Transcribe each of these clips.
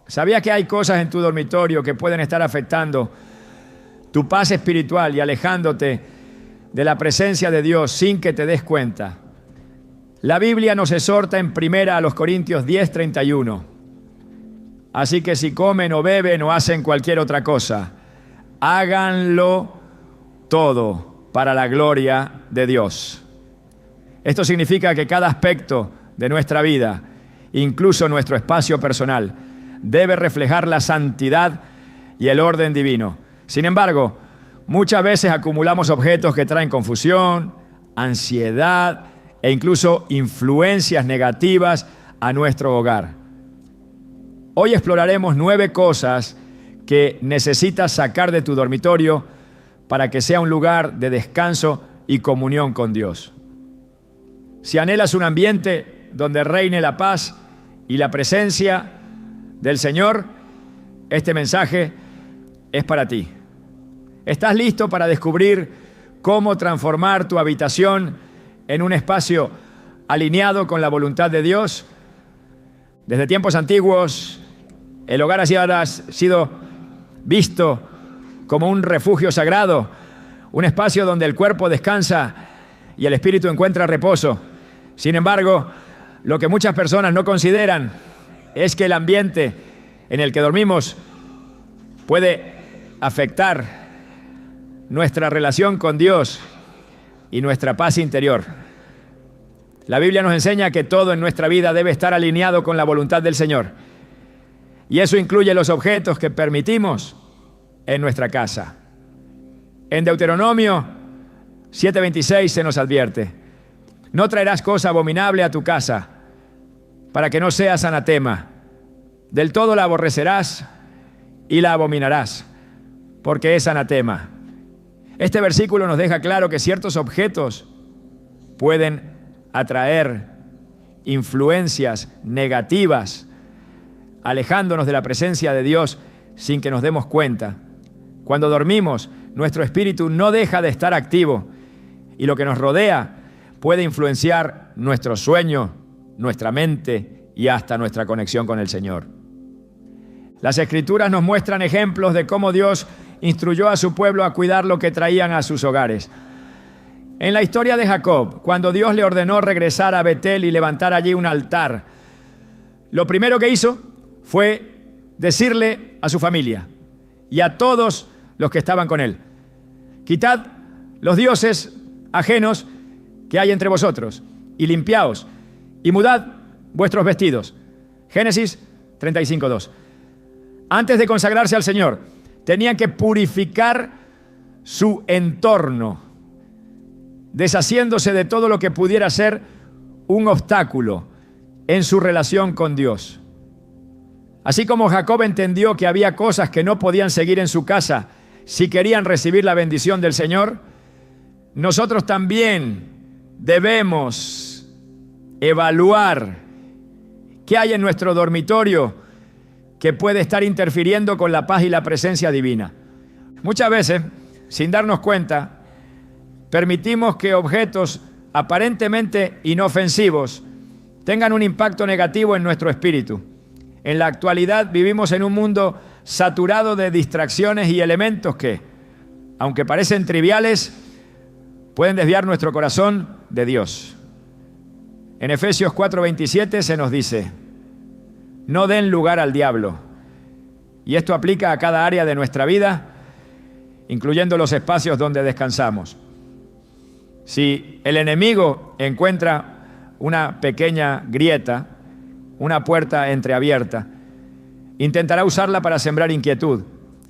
¿Sabías que hay cosas en tu dormitorio que pueden estar afectando tu paz espiritual y alejándote de la presencia de Dios sin que te des cuenta? La Biblia nos exhorta en 1 Corintios 10:31. Así que si comen o beben o hacen cualquier otra cosa, háganlo todo para la gloria de Dios. Esto significa que cada aspecto de nuestra vida, incluso nuestro espacio personal, debe reflejar la santidad y el orden divino. Sin embargo, muchas veces acumulamos objetos que traen confusión, ansiedad e incluso influencias negativas a nuestro hogar. Hoy exploraremos 9 cosas que necesitas sacar de tu dormitorio para que sea un lugar de descanso y comunión con Dios. Si anhelas un ambiente donde reine la paz y la presencia del Señor, este mensaje es para ti. ¿Estás listo para descubrir cómo transformar tu habitación en un espacio alineado con la voluntad de Dios? Desde tiempos antiguos, el hogar ha sido visto como un refugio sagrado, un espacio donde el cuerpo descansa y el espíritu encuentra reposo. Sin embargo, lo que muchas personas no consideran es que el ambiente en el que dormimos puede afectar nuestra relación con Dios y nuestra paz interior. La Biblia nos enseña que todo en nuestra vida debe estar alineado con la voluntad del Señor. Y eso incluye los objetos que permitimos en nuestra casa. En Deuteronomio 7:26 se nos advierte: no traerás cosa abominable a tu casa, para que no seas anatema. Del todo la aborrecerás y la abominarás, porque es anatema. Este versículo nos deja claro que ciertos objetos pueden atraer influencias negativas, alejándonos de la presencia de Dios sin que nos demos cuenta. Cuando dormimos, nuestro espíritu no deja de estar activo y lo que nos rodea puede influenciar nuestro sueño, nuestra mente y hasta nuestra conexión con el Señor. Las Escrituras nos muestran ejemplos de cómo Dios instruyó a su pueblo a cuidar lo que traían a sus hogares. En la historia de Jacob, cuando Dios le ordenó regresar a Betel y levantar allí un altar, lo primero que hizo fue decirle a su familia y a todos los que estaban con él: quitad los dioses ajenos que hay entre vosotros y limpiaos y mudad vuestros vestidos. Génesis 35:2. Antes de consagrarse al Señor, tenían que purificar su entorno, deshaciéndose de todo lo que pudiera ser un obstáculo en su relación con Dios. Así como Jacob entendió que había cosas que no podían seguir en su casa si querían recibir la bendición del Señor, nosotros también debemos evaluar qué hay en nuestro dormitorio que puede estar interfiriendo con la paz y la presencia divina. Muchas veces, sin darnos cuenta, permitimos que objetos aparentemente inofensivos tengan un impacto negativo en nuestro espíritu. En la actualidad vivimos en un mundo saturado de distracciones y elementos que, aunque parecen triviales, pueden desviar nuestro corazón de Dios. En Efesios 4:27 se nos dice: no den lugar al diablo. Y esto aplica a cada área de nuestra vida, incluyendo los espacios donde descansamos. Si el enemigo encuentra una pequeña grieta, una puerta entreabierta, intentará usarla para sembrar inquietud,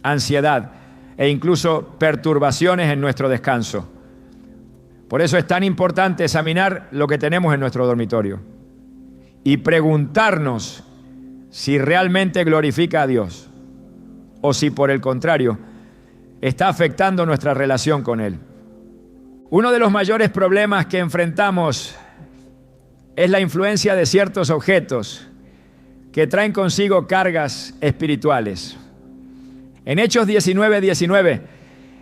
ansiedad e incluso perturbaciones en nuestro descanso. Por eso es tan importante examinar lo que tenemos en nuestro dormitorio y preguntarnos si realmente glorifica a Dios o si por el contrario está afectando nuestra relación con Él. Uno de los mayores problemas que enfrentamos es la influencia de ciertos objetos que traen consigo cargas espirituales. En Hechos 19:19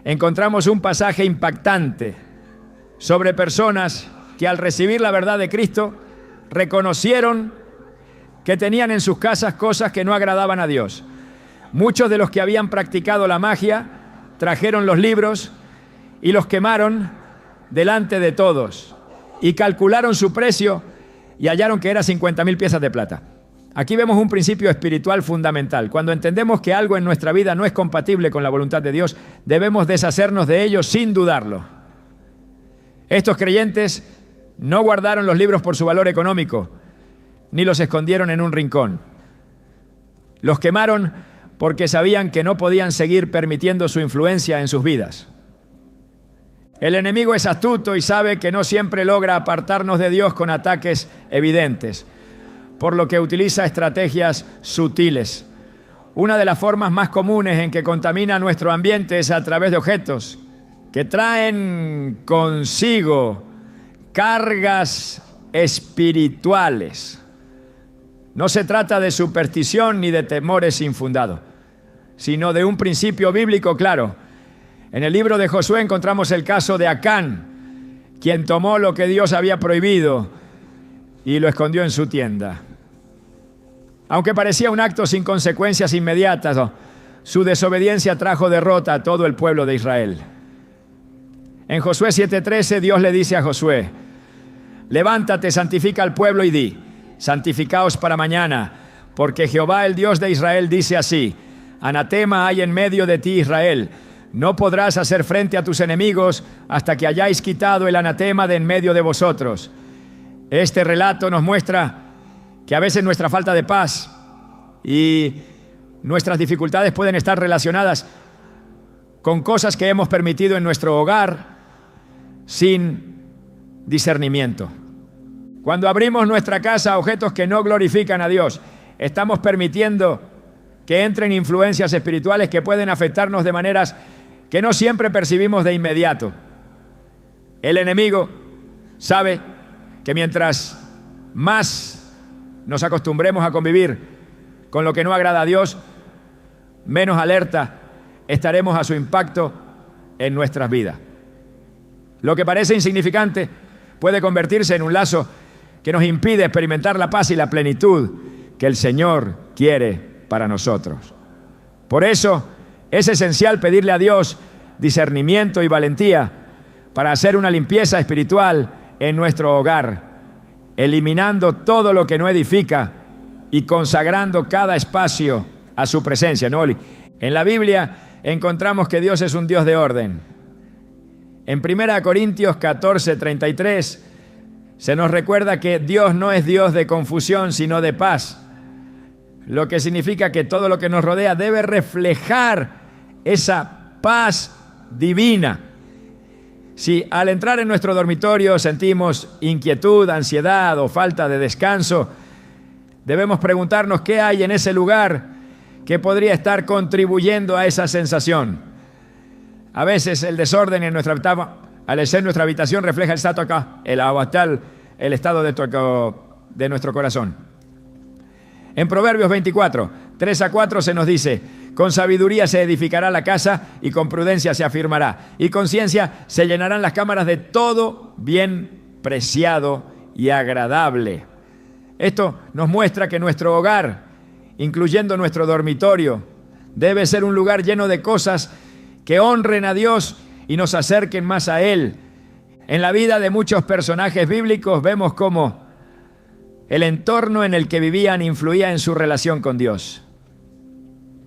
encontramos un pasaje impactante sobre personas que al recibir la verdad de Cristo reconocieron que tenían en sus casas cosas que no agradaban a Dios. Muchos de los que habían practicado la magia trajeron los libros y los quemaron delante de todos y calcularon su precio y hallaron que era 50,000 piezas de plata. Aquí vemos un principio espiritual fundamental. Cuando entendemos que algo en nuestra vida no es compatible con la voluntad de Dios, debemos deshacernos de ello sin dudarlo. Estos creyentes no guardaron los libros por su valor económico, ni los escondieron en un rincón. Los quemaron porque sabían que no podían seguir permitiendo su influencia en sus vidas. El enemigo es astuto y sabe que no siempre logra apartarnos de Dios con ataques evidentes, por lo que utiliza estrategias sutiles. Una de las formas más comunes en que contamina nuestro ambiente es a través de objetos que traen consigo cargas espirituales. No se trata de superstición ni de temores infundados, sino de un principio bíblico claro. En el libro de Josué encontramos el caso de Acán, quien tomó lo que Dios había prohibido y lo escondió en su tienda. Aunque parecía un acto sin consecuencias inmediatas, su desobediencia trajo derrota a todo el pueblo de Israel. En Josué 7:13 Dios le dice a Josué: levántate, santifica al pueblo y di: santificaos para mañana, porque Jehová el Dios de Israel dice así: anatema hay en medio de ti, Israel. No podrás hacer frente a tus enemigos hasta que hayáis quitado el anatema de en medio de vosotros. Este relato nos muestra que a veces nuestra falta de paz y nuestras dificultades pueden estar relacionadas con cosas que hemos permitido en nuestro hogar sin discernimiento. Cuando abrimos nuestra casa a objetos que no glorifican a Dios, estamos permitiendo que entren influencias espirituales que pueden afectarnos de maneras que no siempre percibimos de inmediato. El enemigo sabe que mientras más nos acostumbremos a convivir con lo que no agrada a Dios, menos alerta estaremos a su impacto en nuestras vidas. Lo que parece insignificante puede convertirse en un lazo que nos impide experimentar la paz y la plenitud que el Señor quiere para nosotros. Por eso es esencial pedirle a Dios discernimiento y valentía para hacer una limpieza espiritual en nuestro hogar, eliminando todo lo que no edifica y consagrando cada espacio a su presencia, ¿no? En la Biblia encontramos que Dios es un Dios de orden. En 1 Corintios 14:33 se nos recuerda que Dios no es Dios de confusión, sino de paz, lo que significa que todo lo que nos rodea debe reflejar esa paz divina. Si al entrar en nuestro dormitorio sentimos inquietud, ansiedad o falta de descanso, debemos preguntarnos qué hay en ese lugar que podría estar contribuyendo a esa sensación. A veces el desorden en nuestra habitación refleja el estado de nuestro corazón. En Proverbios 24, 3-4 se nos dice: con sabiduría se edificará la casa y con prudencia se afirmará, y con ciencia se llenarán las cámaras de todo bien preciado y agradable. Esto nos muestra que nuestro hogar, incluyendo nuestro dormitorio, debe ser un lugar lleno de cosas que honren a Dios y nos acerquen más a Él. En la vida de muchos personajes bíblicos vemos cómo el entorno en el que vivían influía en su relación con Dios.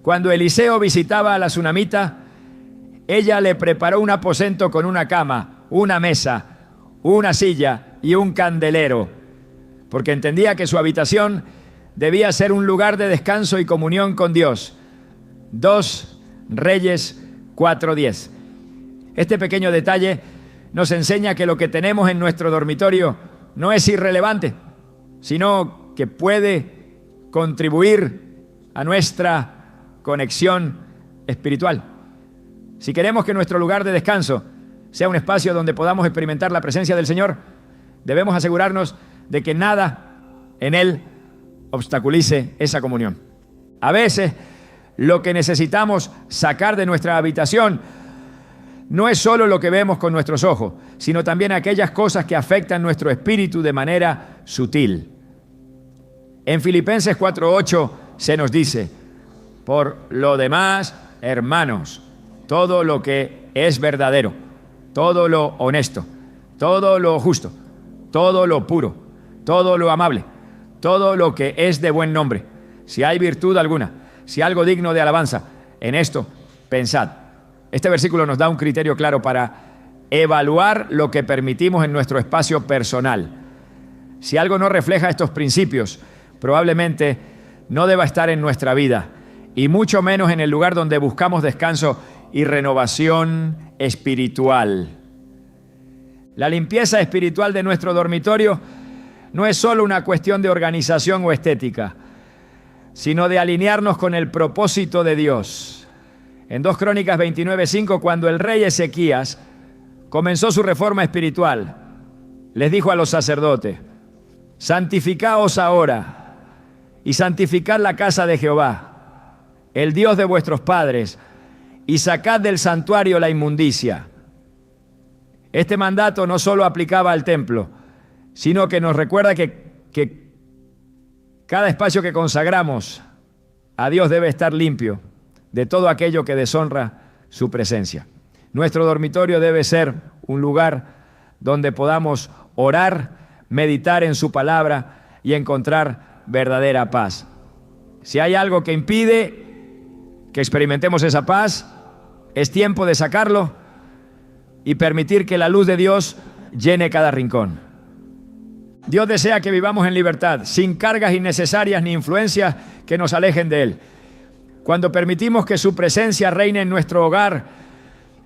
Cuando Eliseo visitaba a la tsunamita, ella le preparó un aposento con una cama, una mesa, una silla y un candelero, porque entendía que su habitación debía ser un lugar de descanso y comunión con Dios. 2 Reyes 4:10. Este pequeño detalle nos enseña que lo que tenemos en nuestro dormitorio no es irrelevante, sino que puede contribuir a nuestra conexión espiritual. Si queremos que nuestro lugar de descanso sea un espacio donde podamos experimentar la presencia del Señor, debemos asegurarnos de que nada en él obstaculice esa comunión. A veces, lo que necesitamos sacar de nuestra habitación no es solo lo que vemos con nuestros ojos, sino también aquellas cosas que afectan nuestro espíritu de manera sutil. En Filipenses 4:8 se nos dice: por lo demás, hermanos, todo lo que es verdadero, todo lo honesto, todo lo justo, todo lo puro, todo lo amable, todo lo que es de buen nombre, si hay virtud alguna, si algo digno de alabanza, en esto pensad. Este versículo nos da un criterio claro para evaluar lo que permitimos en nuestro espacio personal. Si algo no refleja estos principios, probablemente no deba estar en nuestra vida, y mucho menos en el lugar donde buscamos descanso y renovación espiritual. La limpieza espiritual de nuestro dormitorio no es solo una cuestión de organización o estética, sino de alinearnos con el propósito de Dios. En 2 Crónicas 29:5, cuando el rey Ezequías comenzó su reforma espiritual, les dijo a los sacerdotes: santificaos ahora y santificad la casa de Jehová, el Dios de vuestros padres, y sacad del santuario la inmundicia. Este mandato no solo aplicaba al templo, sino que nos recuerda que cada espacio que consagramos a Dios debe estar limpio de todo aquello que deshonra su presencia. Nuestro dormitorio debe ser un lugar donde podamos orar, meditar en su palabra y encontrar verdadera paz. Si hay algo que impide que experimentemos esa paz, es tiempo de sacarlo y permitir que la luz de Dios llene cada rincón. Dios desea que vivamos en libertad, sin cargas innecesarias ni influencias que nos alejen de Él. Cuando permitimos que su presencia reine en nuestro hogar,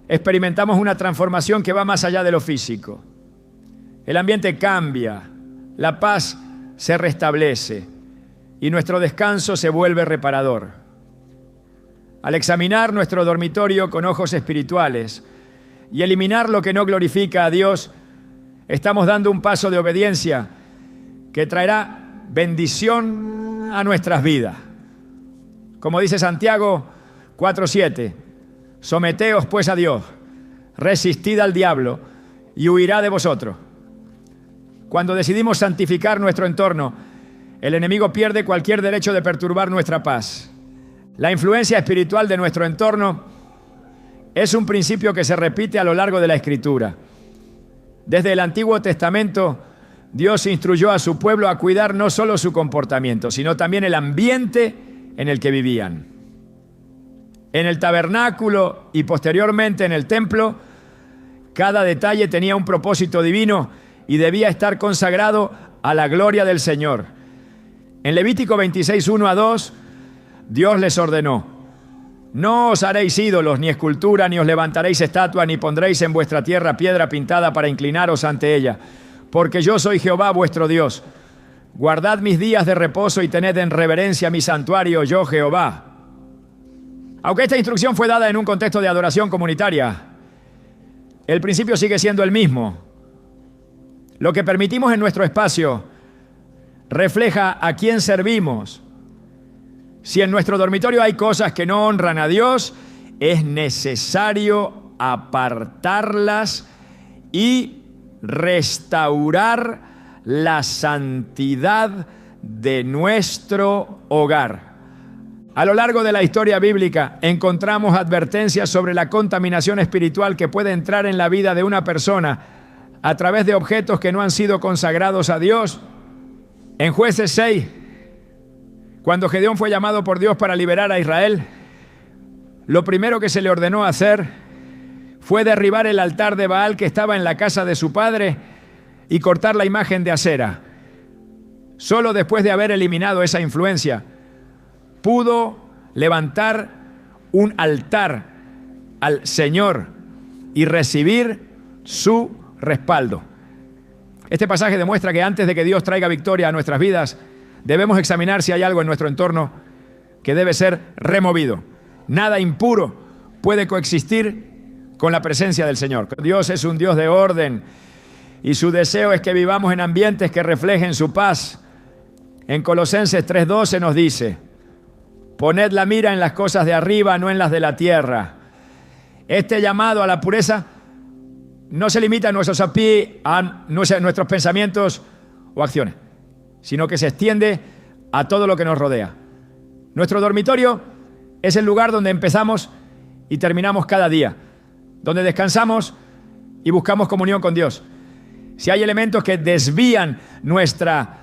experimentamos una transformación que va más allá de lo físico. El ambiente cambia, la paz se restablece y nuestro descanso se vuelve reparador. Al examinar nuestro dormitorio con ojos espirituales y eliminar lo que no glorifica a Dios, estamos dando un paso de obediencia que traerá bendición a nuestras vidas. Como dice Santiago 4:7, someteos pues a Dios, resistid al diablo y huirá de vosotros. Cuando decidimos santificar nuestro entorno, el enemigo pierde cualquier derecho de perturbar nuestra paz. La influencia espiritual de nuestro entorno es un principio que se repite a lo largo de la Escritura. Desde el Antiguo Testamento, Dios instruyó a su pueblo a cuidar no solo su comportamiento, sino también el ambiente en el que vivían. En el tabernáculo y posteriormente en el templo, cada detalle tenía un propósito divino y debía estar consagrado a la gloria del Señor. En Levítico 26:1-2, Dios les ordenó: no os haréis ídolos, ni escultura, ni os levantaréis estatua, ni pondréis en vuestra tierra piedra pintada para inclinaros ante ella, porque yo soy Jehová vuestro Dios. Guardad mis días de reposo y tened en reverencia mi santuario, yo Jehová. Aunque esta instrucción fue dada en un contexto de adoración comunitaria, el principio sigue siendo el mismo. Lo que permitimos en nuestro espacio refleja a quién servimos. Si en nuestro dormitorio hay cosas que no honran a Dios, es necesario apartarlas y restaurar la santidad de nuestro hogar. A lo largo de la historia bíblica encontramos advertencias sobre la contaminación espiritual que puede entrar en la vida de una persona a través de objetos que no han sido consagrados a Dios. En Jueces 6, cuando Gedeón fue llamado por Dios para liberar a Israel, lo primero que se le ordenó hacer fue derribar el altar de Baal que estaba en la casa de su padre y cortar la imagen de Acera. Solo después de haber eliminado esa influencia, pudo levantar un altar al Señor y recibir su respaldo. Este pasaje demuestra que antes de que Dios traiga victoria a nuestras vidas, debemos examinar si hay algo en nuestro entorno que debe ser removido. Nada impuro puede coexistir con la presencia del Señor. Dios es un Dios de orden y su deseo es que vivamos en ambientes que reflejen su paz. En Colosenses 3:12 nos dice: poned la mira en las cosas de arriba, no en las de la tierra. Este llamado a la pureza no se limita a nuestros pensamientos o acciones, sino que se extiende a todo lo que nos rodea. Nuestro dormitorio es el lugar donde empezamos y terminamos cada día, donde descansamos y buscamos comunión con Dios. Si hay elementos que desvían nuestra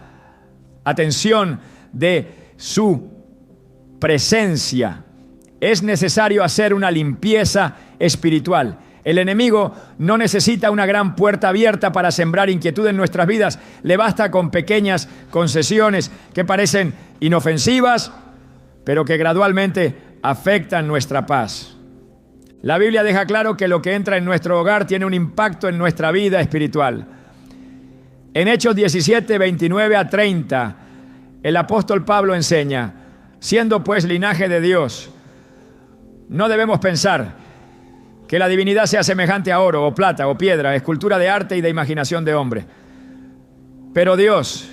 atención de su presencia, es necesario hacer una limpieza espiritual. El enemigo no necesita una gran puerta abierta para sembrar inquietud en nuestras vidas. Le basta con pequeñas concesiones que parecen inofensivas, pero que gradualmente afectan nuestra paz. La Biblia deja claro que lo que entra en nuestro hogar tiene un impacto en nuestra vida espiritual. En Hechos 17, 29 a 30, el apóstol Pablo enseña: siendo pues linaje de Dios, no debemos pensar que la divinidad sea semejante a oro o plata o piedra, escultura de arte y de imaginación de hombre. Pero Dios,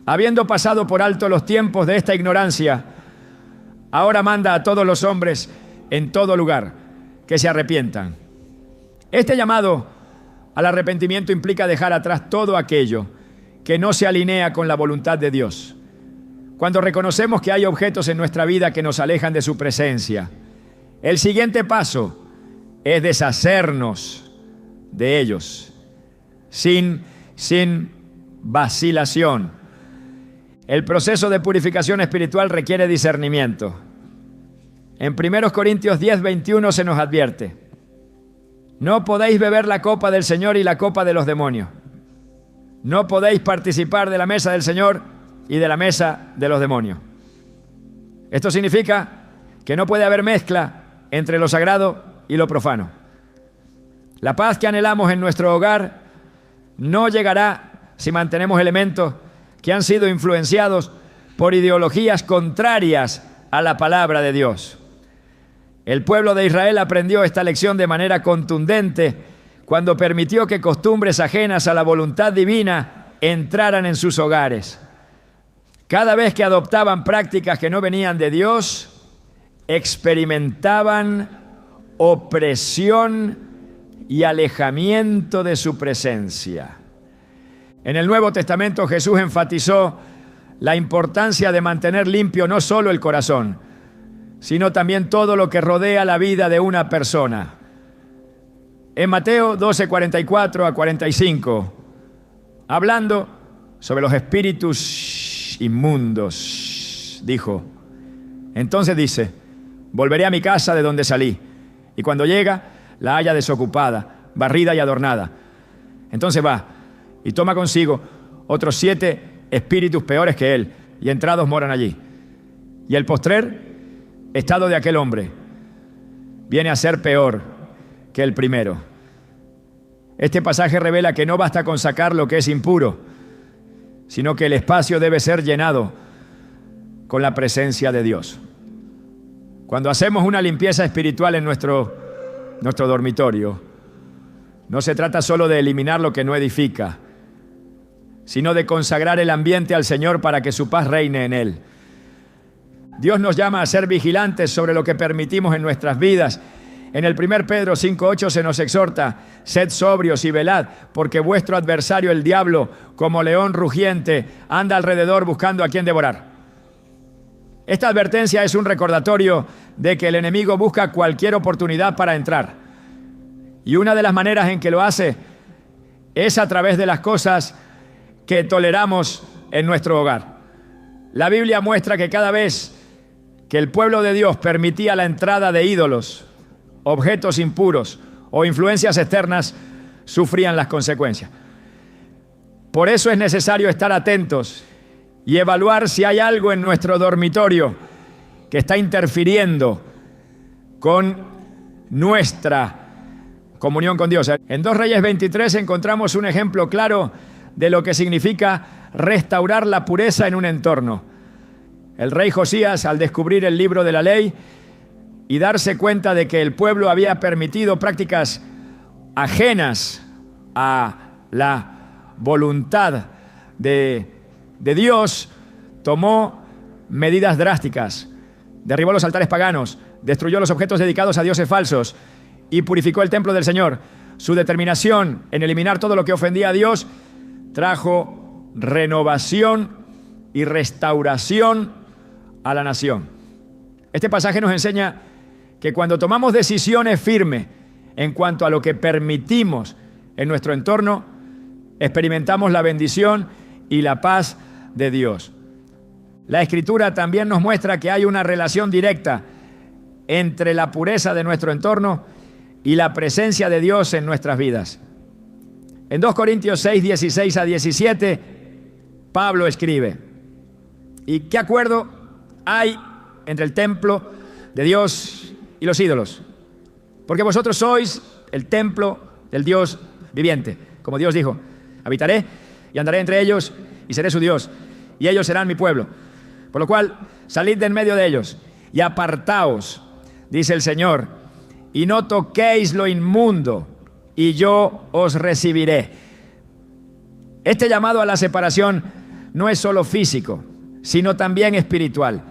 habiendo pasado por alto los tiempos de esta ignorancia, ahora manda a todos los hombres en todo lugar que se arrepientan. Este llamado al arrepentimiento implica dejar atrás todo aquello que no se alinea con la voluntad de Dios. Cuando reconocemos que hay objetos en nuestra vida que nos alejan de su presencia, el siguiente paso es deshacernos de ellos sin vacilación. El proceso de purificación espiritual requiere discernimiento. En 1 Corintios 10, 21 se nos advierte: no podéis beber la copa del Señor y la copa de los demonios. No podéis participar de la mesa del Señor y de la mesa de los demonios. Esto significa que no puede haber mezcla entre lo sagrado y lo profano. La paz que anhelamos en nuestro hogar no llegará si mantenemos elementos que han sido influenciados por ideologías contrarias a la palabra de Dios. El pueblo de Israel aprendió esta lección de manera contundente cuando permitió que costumbres ajenas a la voluntad divina entraran en sus hogares. Cada vez que adoptaban prácticas que no venían de Dios, experimentaban opresión y alejamiento de su presencia. En el Nuevo Testamento Jesús enfatizó la importancia de mantener limpio no solo el corazón, sino también todo lo que rodea la vida de una persona. En Mateo 12, 44 a 45, hablando sobre los espíritus inmundos, dijo: entonces dice, volveré a mi casa de donde salí, y cuando llega, la halla desocupada, barrida y adornada. Entonces va y toma consigo otros 7 espíritus peores que él, y entrados moran allí. Y el postrer estado de aquel hombre viene a ser peor que el primero. Este pasaje revela que no basta con sacar lo que es impuro, sino que el espacio debe ser llenado con la presencia de Dios. Cuando hacemos una limpieza espiritual en nuestro dormitorio, no se trata solo de eliminar lo que no edifica, sino de consagrar el ambiente al Señor para que su paz reine en él. Dios nos llama a ser vigilantes sobre lo que permitimos en nuestras vidas. En el 1 Pedro 5:8 se nos exhorta: sed sobrios y velad, porque vuestro adversario el diablo, como león rugiente, anda alrededor buscando a quien devorar. Esta advertencia es un recordatorio de que el enemigo busca cualquier oportunidad para entrar. Y una de las maneras en que lo hace es a través de las cosas que toleramos en nuestro hogar. La Biblia muestra que cada vez que el pueblo de Dios permitía la entrada de ídolos, objetos impuros o influencias externas, sufrían las consecuencias. Por eso es necesario estar atentos y evaluar si hay algo en nuestro dormitorio que está interfiriendo con nuestra comunión con Dios. En 2 Reyes 23 encontramos un ejemplo claro de lo que significa restaurar la pureza en un entorno. El rey Josías, al descubrir el libro de la ley y darse cuenta de que el pueblo había permitido prácticas ajenas a la voluntad de Dios, tomó medidas drásticas. Derribó los altares paganos, destruyó los objetos dedicados a dioses falsos y purificó el templo del Señor. Su determinación en eliminar todo lo que ofendía a Dios trajo renovación y restauración a la nación. Este pasaje nos enseña que cuando tomamos decisiones firmes en cuanto a lo que permitimos en nuestro entorno, experimentamos la bendición y la paz de Dios. La Escritura también nos muestra que hay una relación directa entre la pureza de nuestro entorno y la presencia de Dios en nuestras vidas. En 2 Corintios 6, 16 a 17, Pablo escribe: ¿y qué acuerdo hay entre el templo de Dios y los ídolos? Porque vosotros sois el templo del Dios viviente. Como Dios dijo: habitaré y andaré entre ellos y seré su Dios, y ellos serán mi pueblo. Por lo cual, salid de en medio de ellos y apartaos, dice el Señor, y no toquéis lo inmundo, y yo os recibiré. Este llamado a la separación no es solo físico, sino también espiritual.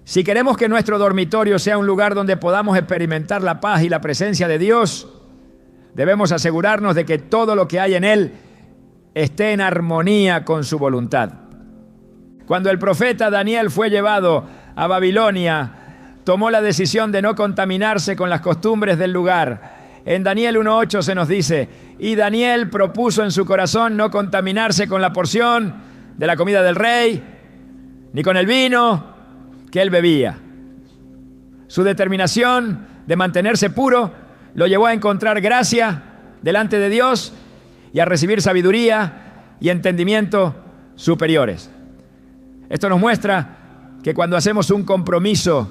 Si queremos que nuestro dormitorio sea un lugar donde podamos experimentar la paz y la presencia de Dios, debemos asegurarnos de que todo lo que hay en él esté en armonía con su voluntad. Cuando el profeta Daniel fue llevado a Babilonia, tomó la decisión de no contaminarse con las costumbres del lugar. En Daniel 1:8 se nos dice: y Daniel propuso en su corazón no contaminarse con la porción de la comida del rey, ni con el vino que él bebía. Su determinación de mantenerse puro lo llevó a encontrar gracia delante de Dios y a recibir sabiduría y entendimiento superiores. Esto nos muestra que cuando hacemos un compromiso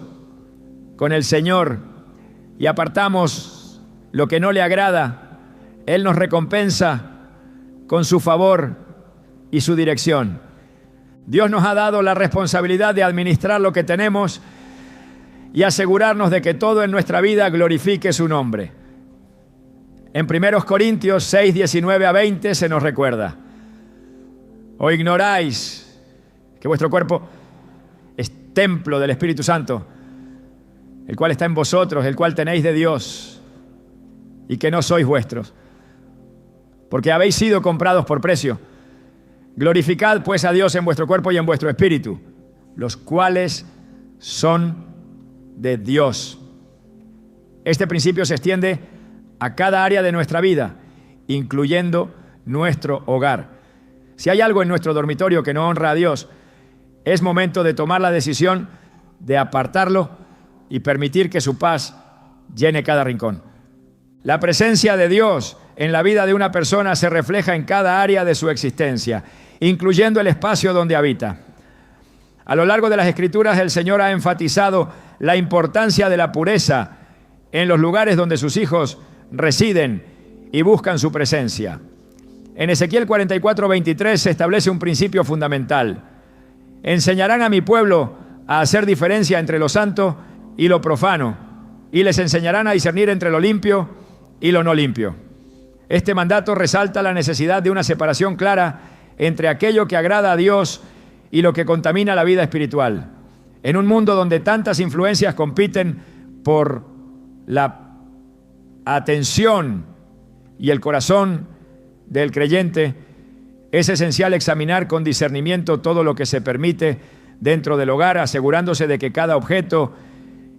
con el Señor y apartamos lo que no le agrada, Él nos recompensa con su favor y su dirección. Dios nos ha dado la responsabilidad de administrar lo que tenemos y asegurarnos de que todo en nuestra vida glorifique su nombre. En 1 Corintios 6, 19 a 20 se nos recuerda: ¿o ignoráis que vuestro cuerpo es templo del Espíritu Santo, el cual está en vosotros, el cual tenéis de Dios, y que no sois vuestros? Porque habéis sido comprados por precio. Glorificad pues a Dios en vuestro cuerpo y en vuestro espíritu, los cuales son de Dios. Este principio se extiende a cada área de nuestra vida, incluyendo nuestro hogar. Si hay algo en nuestro dormitorio que no honra a Dios, es momento de tomar la decisión de apartarlo y permitir que su paz llene cada rincón. La presencia de Dios en la vida de una persona se refleja en cada área de su existencia, incluyendo el espacio donde habita. A lo largo de las Escrituras, el Señor ha enfatizado la importancia de la pureza en los lugares donde sus hijos residen y buscan su presencia. En Ezequiel 44:23 se establece un principio fundamental: enseñarán a mi pueblo a hacer diferencia entre lo santo y lo profano, y les enseñarán a discernir entre lo limpio y lo no limpio. Este mandato resalta la necesidad de una separación clara entre aquello que agrada a Dios y lo que contamina la vida espiritual. En un mundo donde tantas influencias compiten por la atención y el corazón del creyente, es esencial examinar con discernimiento todo lo que se permite dentro del hogar, asegurándose de que cada objeto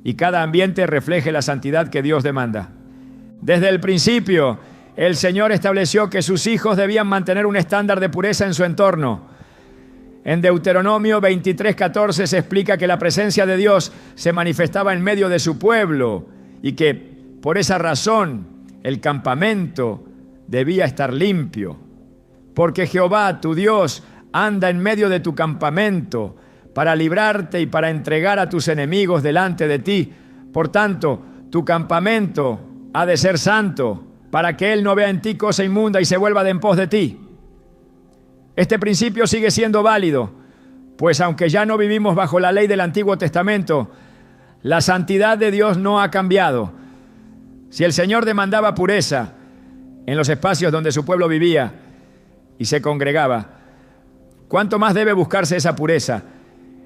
y cada ambiente refleje la santidad que Dios demanda. Desde el principio, el Señor estableció que sus hijos debían mantener un estándar de pureza en su entorno. En Deuteronomio 23:14 se explica que la presencia de Dios se manifestaba en medio de su pueblo y que por esa razón el campamento debía estar limpio. Porque Jehová, tu Dios, anda en medio de tu campamento para librarte y para entregar a tus enemigos delante de ti. Por tanto, tu campamento ha de ser santo, para que Él no vea en ti cosa inmunda y se vuelva de en pos de ti. Este principio sigue siendo válido, pues aunque ya no vivimos bajo la ley del Antiguo Testamento, la santidad de Dios no ha cambiado. Si el Señor demandaba pureza en los espacios donde su pueblo vivía y se congregaba, ¿cuánto más debe buscarse esa pureza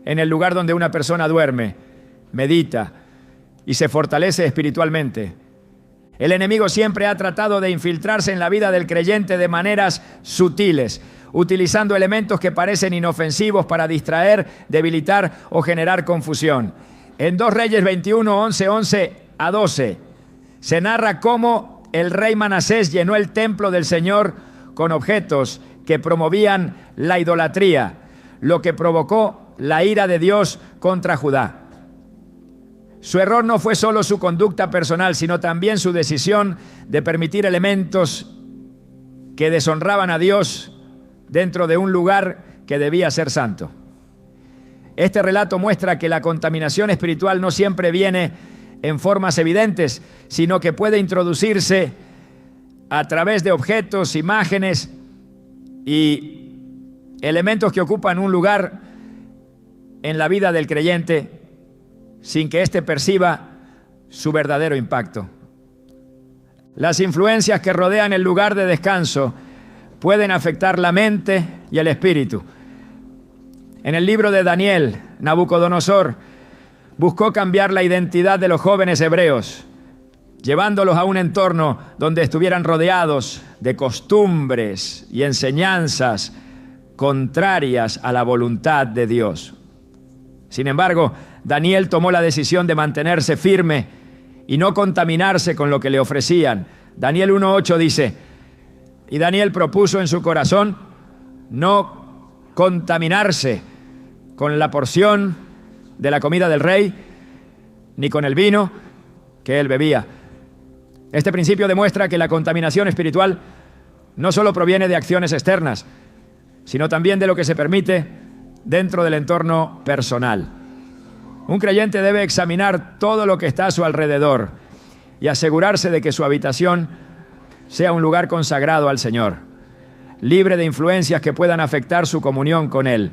en el lugar donde una persona duerme, medita y se fortalece espiritualmente? El enemigo siempre ha tratado de infiltrarse en la vida del creyente de maneras sutiles, utilizando elementos que parecen inofensivos para distraer, debilitar o generar confusión. En 2 Reyes 21, 11 a 12, se narra cómo el rey Manasés llenó el templo del Señor con objetos que promovían la idolatría, lo que provocó la ira de Dios contra Judá. Su error no fue solo su conducta personal, sino también su decisión de permitir elementos que deshonraban a Dios dentro de un lugar que debía ser santo. Este relato muestra que la contaminación espiritual no siempre viene en formas evidentes, sino que puede introducirse a través de objetos, imágenes y elementos que ocupan un lugar en la vida del creyente sin que éste perciba su verdadero impacto. Las influencias que rodean el lugar de descanso pueden afectar la mente y el espíritu. En el libro de Daniel, Nabucodonosor buscó cambiar la identidad de los jóvenes hebreos, llevándolos a un entorno donde estuvieran rodeados de costumbres y enseñanzas contrarias a la voluntad de Dios. Sin embargo, Daniel tomó la decisión de mantenerse firme y no contaminarse con lo que le ofrecían. Daniel 1:8 dice: y Daniel propuso en su corazón no contaminarse con la porción de la comida del rey, ni con el vino que él bebía. Este principio demuestra que la contaminación espiritual no solo proviene de acciones externas, sino también de lo que se permite dentro del entorno personal. Un creyente debe examinar todo lo que está a su alrededor y asegurarse de que su habitación sea un lugar consagrado al Señor, libre de influencias que puedan afectar su comunión con Él.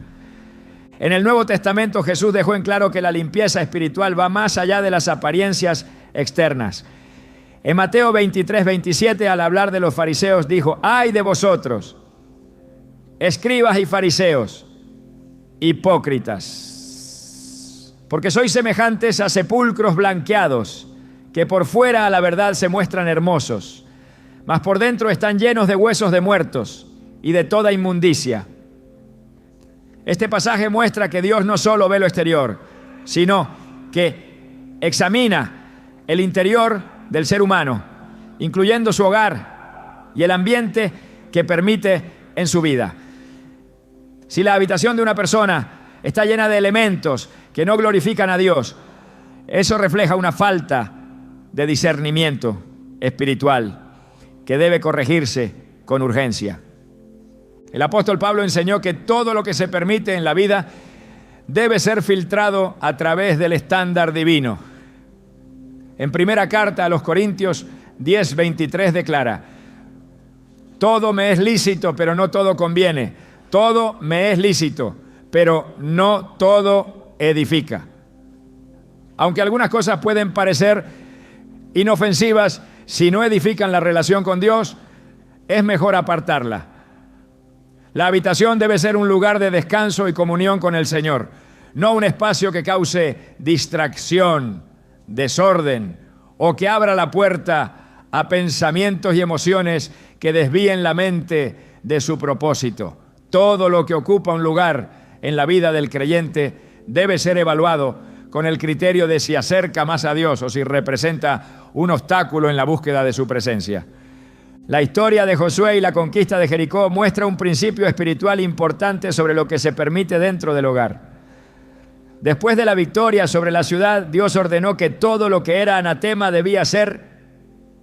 En el Nuevo Testamento Jesús dejó en claro que la limpieza espiritual va más allá de las apariencias externas. En Mateo 23, 27, al hablar de los fariseos, dijo: ¡ay de vosotros, escribas y fariseos, hipócritas! Porque sois semejantes a sepulcros blanqueados, que por fuera a la verdad se muestran hermosos, mas por dentro están llenos de huesos de muertos y de toda inmundicia. Este pasaje muestra que Dios no solo ve lo exterior, sino que examina el interior del ser humano, incluyendo su hogar y el ambiente que permite en su vida. Si la habitación de una persona está llena de elementos que no glorifican a Dios, eso refleja una falta de discernimiento espiritual que debe corregirse con urgencia. El apóstol Pablo enseñó que todo lo que se permite en la vida debe ser filtrado a través del estándar divino. En primera carta a los Corintios 10:23 declara: todo me es lícito, pero no todo conviene. Todo me es lícito, pero no todo edifica. Aunque algunas cosas pueden parecer inofensivas, si no edifican la relación con Dios, es mejor apartarla. La habitación debe ser un lugar de descanso y comunión con el Señor, no un espacio que cause distracción, desorden o que abra la puerta a pensamientos y emociones que desvíen la mente de su propósito. Todo lo que ocupa un lugar en la vida del creyente debe ser evaluado con el criterio de si acerca más a Dios o si representa un obstáculo en la búsqueda de su presencia. La historia de Josué y la conquista de Jericó muestra un principio espiritual importante sobre lo que se permite dentro del hogar. Después de la victoria sobre la ciudad, Dios ordenó que todo lo que era anatema debía ser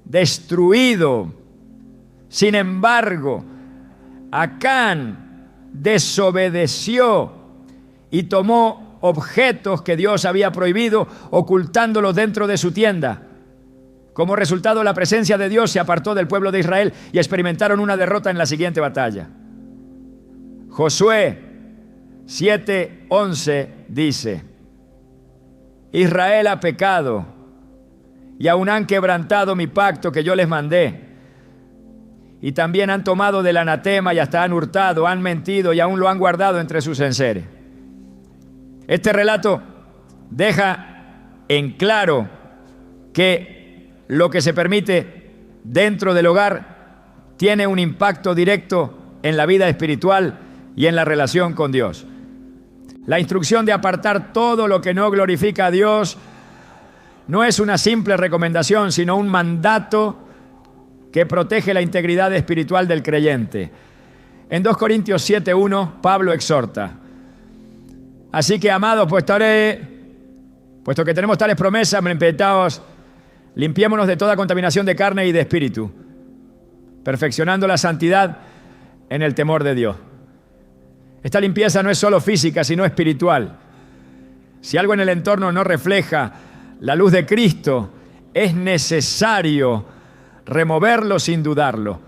destruido. Sin embargo, Acán desobedeció y tomó objetos que Dios había prohibido, ocultándolos dentro de su tienda. Como resultado, la presencia de Dios se apartó del pueblo de Israel y experimentaron una derrota en la siguiente batalla. Josué 7:11 dice: Israel ha pecado y aún han quebrantado mi pacto que yo les mandé. Y también han tomado del anatema y hasta han hurtado, han mentido y aún lo han guardado entre sus enseres. Este relato deja en claro que lo que se permite dentro del hogar tiene un impacto directo en la vida espiritual y en la relación con Dios. La instrucción de apartar todo lo que no glorifica a Dios no es una simple recomendación, sino un mandato que protege la integridad espiritual del creyente. En 2 Corintios 7:1, Pablo exhorta: así que, amados, puesto que tenemos tales promesas, limpiémonos de toda contaminación de carne y de espíritu, perfeccionando la santidad en el temor de Dios. Esta limpieza no es solo física, sino espiritual. Si algo en el entorno no refleja la luz de Cristo, es necesario removerlo sin dudarlo.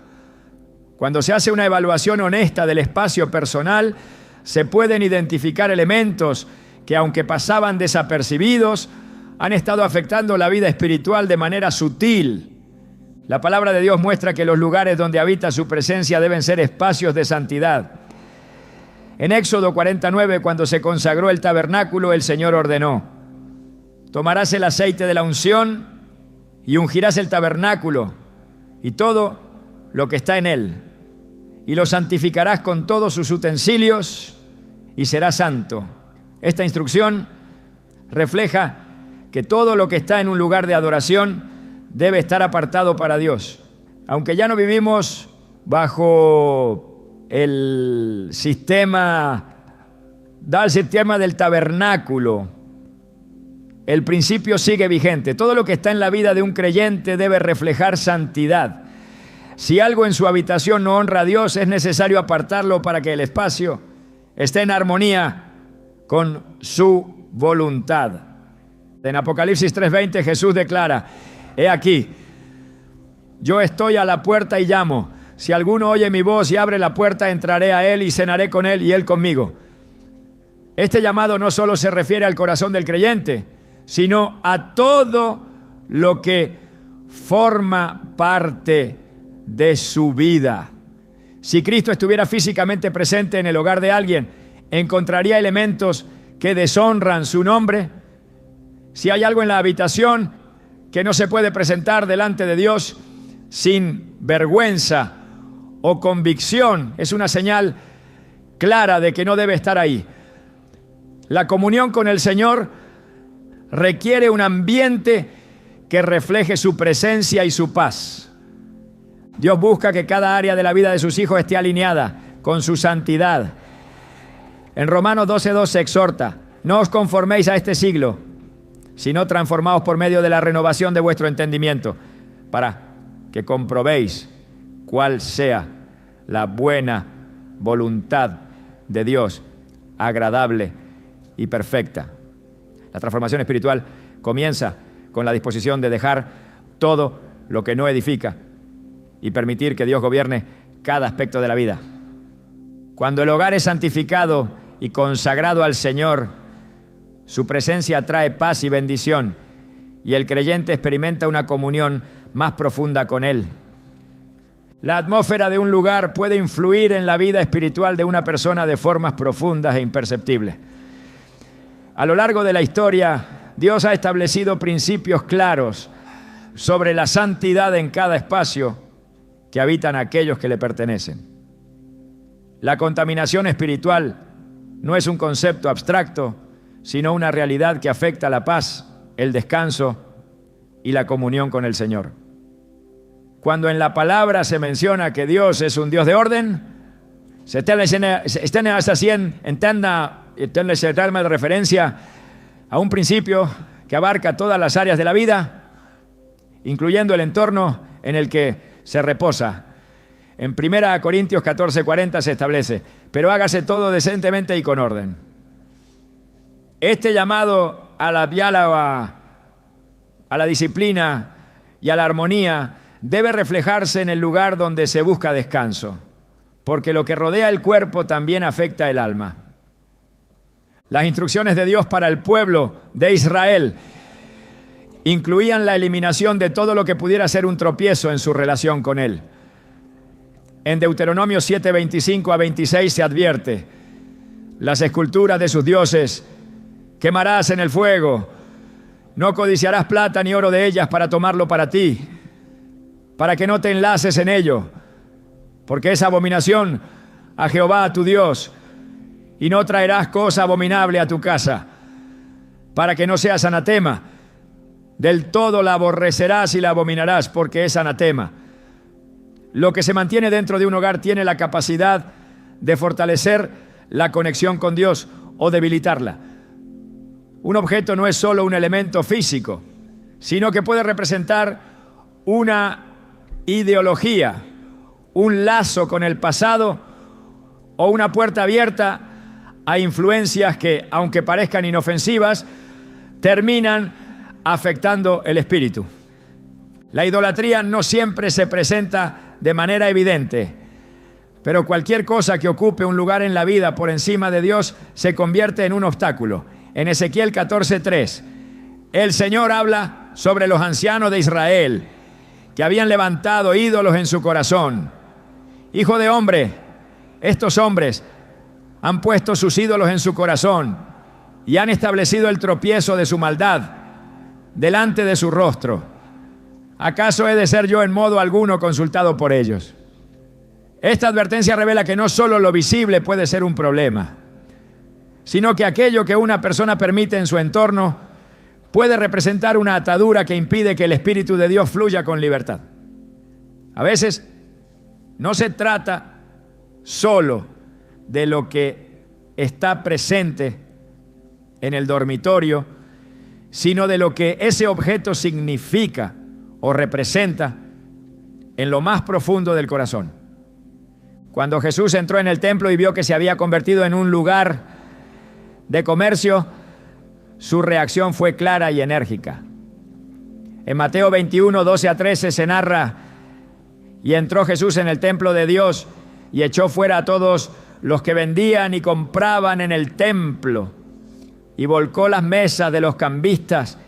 Cuando se hace una evaluación honesta del espacio personal, se pueden identificar elementos que, aunque pasaban desapercibidos, han estado afectando la vida espiritual de manera sutil. La palabra de Dios muestra que los lugares donde habita su presencia deben ser espacios de santidad. En Éxodo 49, cuando se consagró el tabernáculo, el Señor ordenó: tomarás el aceite de la unción y ungirás el tabernáculo y todo lo que está en él, y lo santificarás con todos sus utensilios y será santo. Esta instrucción refleja que todo lo que está en un lugar de adoración debe estar apartado para Dios. Aunque ya no vivimos bajo el sistema del tabernáculo, el principio sigue vigente. Todo lo que está en la vida de un creyente debe reflejar santidad. Si algo en su habitación no honra a Dios, es necesario apartarlo para que el espacio esté en armonía con su voluntad. En Apocalipsis 3:20 Jesús declara: he aquí, yo estoy a la puerta y llamo. Si alguno oye mi voz y abre la puerta, entraré a él y cenaré con él y él conmigo. Este llamado no solo se refiere al corazón del creyente, sino a todo lo que forma parte de su vida. Si Cristo estuviera físicamente presente en el hogar de alguien, ¿encontraría elementos que deshonran su nombre? Si hay algo en la habitación que no se puede presentar delante de Dios sin vergüenza o convicción, es una señal clara de que no debe estar ahí. La comunión con el Señor requiere un ambiente que refleje su presencia y su paz. Dios busca que cada área de la vida de sus hijos esté alineada con su santidad. En Romanos 12:2 se exhorta: no os conforméis a este siglo, sino transformaos por medio de la renovación de vuestro entendimiento, para que comprobéis cuál sea la buena voluntad de Dios, agradable y perfecta. La transformación espiritual comienza con la disposición de dejar todo lo que no edifica y permitir que Dios gobierne cada aspecto de la vida. Cuando el hogar es santificado y consagrado al Señor, su presencia trae paz y bendición, y el creyente experimenta una comunión más profunda con Él. La atmósfera de un lugar puede influir en la vida espiritual de una persona de formas profundas e imperceptibles. A lo largo de la historia, Dios ha establecido principios claros sobre la santidad en cada espacio que habitan aquellos que le pertenecen. La contaminación espiritual no es un concepto abstracto, sino una realidad que afecta la paz, el descanso y la comunión con el Señor. Cuando en la palabra se menciona que Dios es un Dios de orden, se entiende de referencia a un principio que abarca todas las áreas de la vida, incluyendo el entorno en el que se reposa. En 1 Corintios 14:40 se establece: pero hágase todo decentemente y con orden. Este llamado a la disciplina y a la armonía debe reflejarse en el lugar donde se busca descanso, porque lo que rodea el cuerpo también afecta el alma. Las instrucciones de Dios para el pueblo de Israel incluían la eliminación de todo lo que pudiera ser un tropiezo en su relación con Él. En Deuteronomio 7:25-26 se advierte: las esculturas de sus dioses quemarás en el fuego, No codiciarás plata ni oro de ellas para tomarlo para ti, para que no te enlaces en ello, porque es abominación a Jehová tu Dios, y no traerás cosa abominable a tu casa, para que no seas anatema. Del todo la aborrecerás y la abominarás, porque es anatema. Lo que se mantiene dentro de un hogar tiene la capacidad de fortalecer la conexión con Dios o debilitarla. Un objeto no es solo un elemento físico, sino que puede representar una ideología, un lazo con el pasado o una puerta abierta a influencias que, aunque parezcan inofensivas, terminan afectando el espíritu. La idolatría no siempre se presenta de manera evidente, pero cualquier cosa que ocupe un lugar en la vida por encima de Dios se convierte en un obstáculo. En Ezequiel 14:3, el Señor habla sobre los ancianos de Israel que habían levantado ídolos en su corazón. Hijo de hombre, estos hombres han puesto sus ídolos en su corazón y han establecido el tropiezo de su maldad delante de su rostro. ¿Acaso he de ser yo en modo alguno consultado por ellos? Esta advertencia revela que no solo lo visible puede ser un problema, sino que aquello que una persona permite en su entorno puede representar una atadura que impide que el Espíritu de Dios fluya con libertad. A veces no se trata solo de lo que está presente en el dormitorio, sino de lo que ese objeto significa o representa en lo más profundo del corazón. Cuando Jesús entró en el templo y vio que se había convertido en un lugar de comercio, su reacción fue clara y enérgica. En Mateo 21, 12-13 se narra: y entró Jesús en el templo de Dios y echó fuera a todos los que vendían y compraban en el templo, y volcó las mesas de los cambistas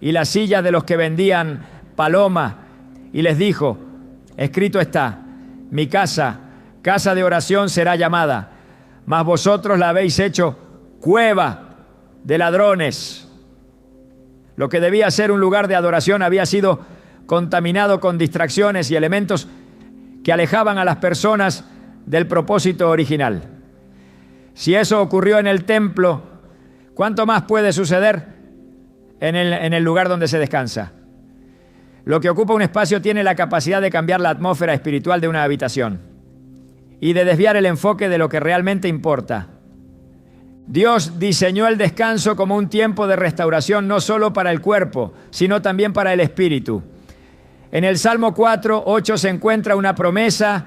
y las sillas de los que vendían paloma, y les dijo: escrito está, mi casa, casa de oración será llamada, mas vosotros la habéis hecho cueva de ladrones. Lo que debía ser un lugar de adoración había sido contaminado con distracciones y elementos que alejaban a las personas del propósito original. Si eso ocurrió en el templo, ¿cuánto más puede suceder en el lugar donde se descansa? Lo que ocupa un espacio tiene la capacidad de cambiar la atmósfera espiritual de una habitación y de desviar el enfoque de lo que realmente importa. Dios diseñó el descanso como un tiempo de restauración no solo para el cuerpo, sino también para el espíritu. En el Salmo 4:8 se encuentra una promesa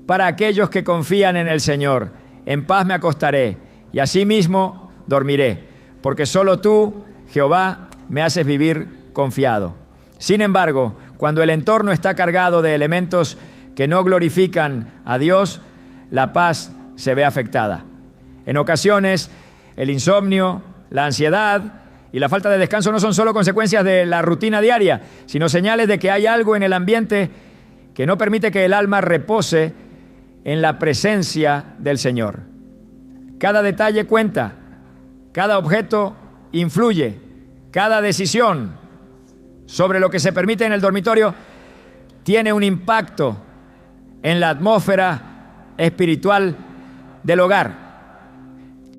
para aquellos que confían en el Señor. En paz me acostaré y asimismo dormiré, porque solo tú, Jehová, me haces vivir confiado. Sin embargo, cuando el entorno está cargado de elementos que no glorifican a Dios, la paz se ve afectada. En ocasiones, el insomnio, la ansiedad y la falta de descanso no son solo consecuencias de la rutina diaria, sino señales de que hay algo en el ambiente que no permite que el alma repose en la presencia del Señor. Cada detalle cuenta, cada objeto influye, cada decisión sobre lo que se permite en el dormitorio tiene un impacto en la atmósfera espiritual del hogar.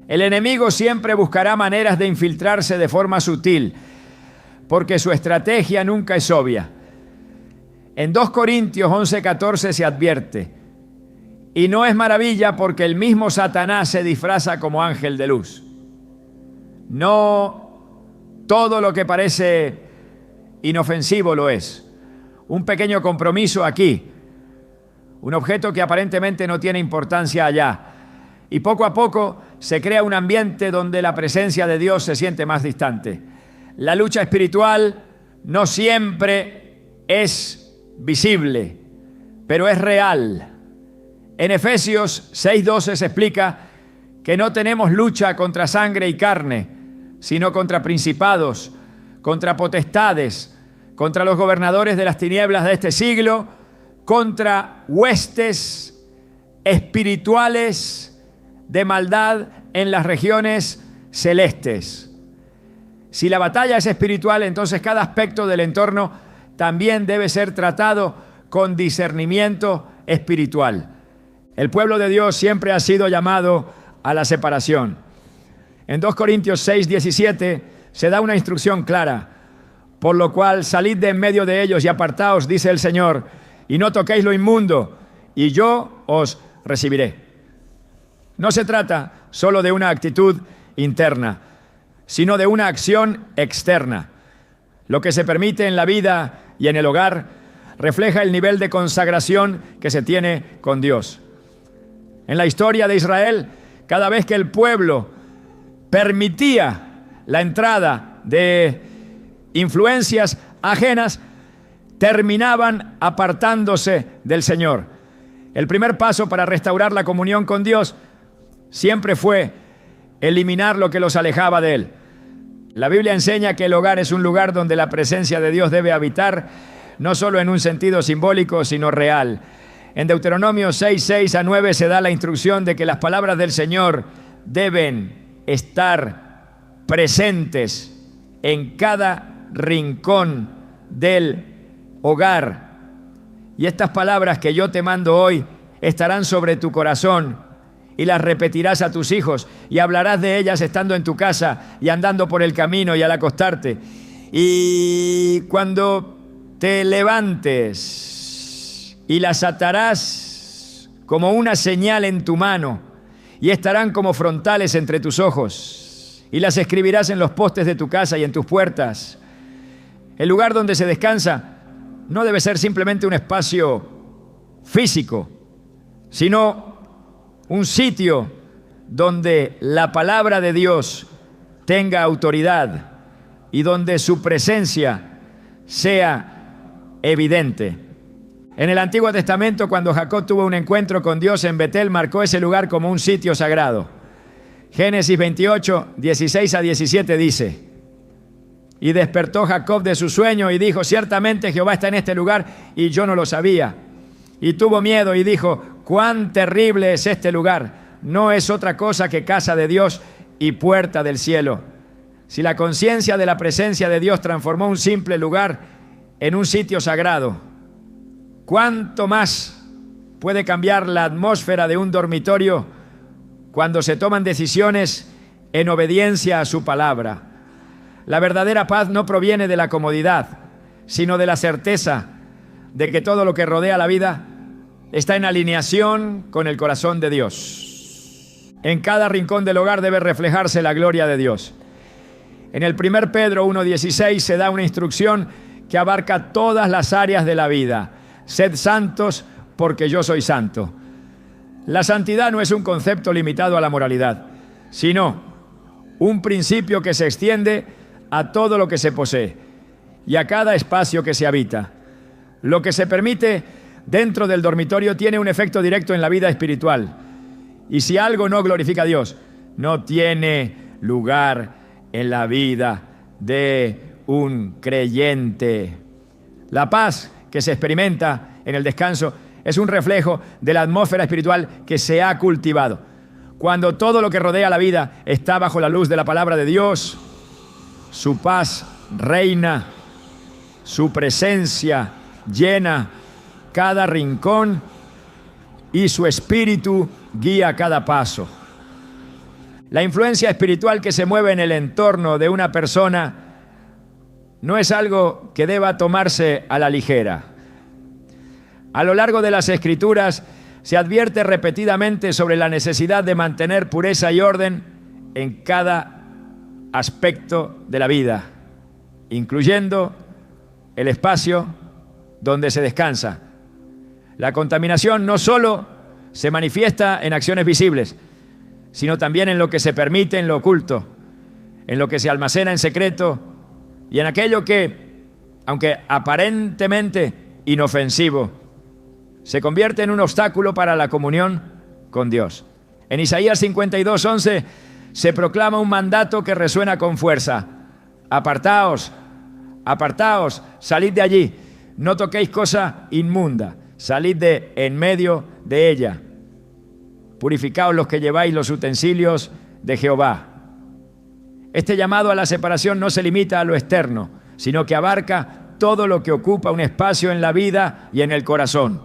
El enemigo siempre buscará maneras de infiltrarse de forma sutil, porque su estrategia nunca es obvia. En 2 Corintios 11:14 se advierte: y no es maravilla porque el mismo Satanás se disfraza como ángel de luz. No todo lo que parece inofensivo lo es. Un pequeño compromiso aquí, un objeto que aparentemente no tiene importancia allá, y poco a poco se crea un ambiente donde la presencia de Dios se siente más distante. La lucha espiritual no siempre es visible, pero es real. En Efesios 6:12 se explica que no tenemos lucha contra sangre y carne, sino contra principados, contra potestades, contra los gobernadores de las tinieblas de este siglo, contra huestes espirituales de maldad en las regiones celestes. Si la batalla es espiritual, entonces cada aspecto del entorno también debe ser tratado con discernimiento espiritual. El pueblo de Dios siempre ha sido llamado a la separación. En 2 Corintios 6:17 se da una instrucción clara. Por lo cual salid de en medio de ellos y apartaos, dice el Señor, y no toquéis lo inmundo, y yo os recibiré. No se trata solo de una actitud interna, sino de una acción externa. Lo que se permite en la vida y en el hogar refleja el nivel de consagración que se tiene con Dios. En la historia de Israel, cada vez que el pueblo permitía la entrada de influencias ajenas, terminaban apartándose del Señor. El primer paso para restaurar la comunión con Dios siempre fue eliminar lo que los alejaba de Él. La Biblia enseña que el hogar es un lugar donde la presencia de Dios debe habitar, no solo en un sentido simbólico, sino real. En Deuteronomio 6:6-9 se da la instrucción de que las palabras del Señor deben estar presentes en cada rincón del hogar. Y estas palabras que yo te mando hoy estarán sobre tu corazón y las repetirás a tus hijos y hablarás de ellas estando en tu casa y andando por el camino y al acostarte. Y cuando te levantes, y las atarás como una señal en tu mano y estarán como frontales entre tus ojos y las escribirás en los postes de tu casa y en tus puertas. El lugar donde se descansa no debe ser simplemente un espacio físico, sino un sitio donde la palabra de Dios tenga autoridad y donde su presencia sea evidente. En el Antiguo Testamento, cuando Jacob tuvo un encuentro con Dios en Betel, marcó ese lugar como un sitio sagrado. Génesis 28:16-17 dice: y despertó Jacob de su sueño y dijo: ciertamente Jehová está en este lugar y yo no lo sabía. Y tuvo miedo y dijo: cuán terrible es este lugar, no es otra cosa que casa de Dios y puerta del cielo. Si la conciencia de la presencia de Dios transformó un simple lugar en un sitio sagrado, ¿cuánto más puede cambiar la atmósfera de un dormitorio cuando se toman decisiones en obediencia a su palabra? La verdadera paz no proviene de la comodidad, sino de la certeza de que todo lo que rodea la vida está en alineación con el corazón de Dios. En cada rincón del hogar debe reflejarse la gloria de Dios. En el 1 Pedro 1:16 se da una instrucción que abarca todas las áreas de la vida. Sed santos porque yo soy santo. La santidad no es un concepto limitado a la moralidad, sino un principio que se extiende a todo lo que se posee y a cada espacio que se habita. Lo que se permite dentro del dormitorio tiene un efecto directo en la vida espiritual. Y si algo no glorifica a Dios, no tiene lugar en la vida de un creyente. La paz que se experimenta en el descanso es un reflejo de la atmósfera espiritual que se ha cultivado. Cuando todo lo que rodea la vida está bajo la luz de la palabra de Dios, su paz reina, su presencia llena cada rincón y su espíritu guía cada paso. La influencia espiritual que se mueve en el entorno de una persona no es algo que deba tomarse a la ligera. A lo largo de las Escrituras se advierte repetidamente sobre la necesidad de mantener pureza y orden en cada aspecto de la vida, incluyendo el espacio donde se descansa. La contaminación no solo se manifiesta en acciones visibles, sino también en lo que se permite en lo oculto, en lo que se almacena en secreto y en aquello que, aunque aparentemente inofensivo, se convierte en un obstáculo para la comunión con Dios. En Isaías 52:11 se proclama un mandato que resuena con fuerza: apartaos, apartaos, salid de allí, no toquéis cosa inmunda, salid de en medio de ella. Purificaos los que lleváis los utensilios de Jehová. Este llamado a la separación no se limita a lo externo, sino que abarca todo lo que ocupa un espacio en la vida y en el corazón.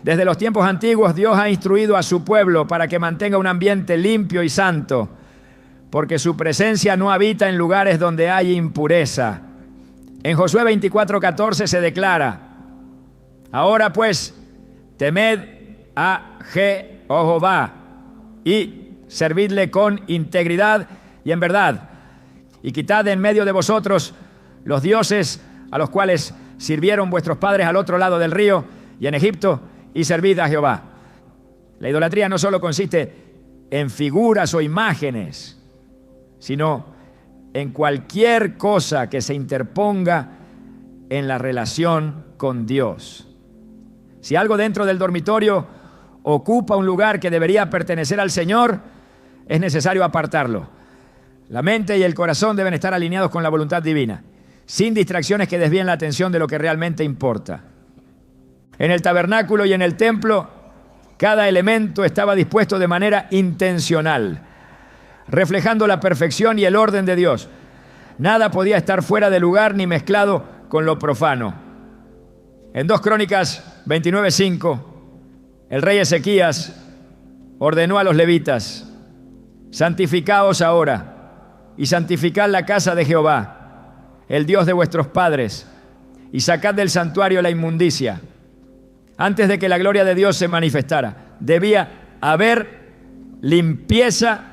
Desde los tiempos antiguos, Dios ha instruido a su pueblo para que mantenga un ambiente limpio y santo, porque su presencia no habita en lugares donde hay impureza. En Josué 24:14 se declara: ahora pues, temed a Jehová y servidle con integridad y en verdad, y quitad de en medio de vosotros los dioses a los cuales sirvieron vuestros padres al otro lado del río y en Egipto, y servid a Jehová. La idolatría no solo consiste en figuras o imágenes, sino en cualquier cosa que se interponga en la relación con Dios. Si algo dentro del dormitorio ocupa un lugar que debería pertenecer al Señor, es necesario apartarlo. La mente y el corazón deben estar alineados con la voluntad divina, sin distracciones que desvíen la atención de lo que realmente importa. En el tabernáculo y en el templo, cada elemento estaba dispuesto de manera intencional, reflejando la perfección y el orden de Dios. Nada podía estar fuera de lugar ni mezclado con lo profano. En 2 Crónicas 29:5, el rey Ezequías ordenó a los levitas: santificaos ahora y santificad la casa de Jehová, el Dios de vuestros padres, y sacad del santuario la inmundicia. Antes de que la gloria de Dios se manifestara, debía haber limpieza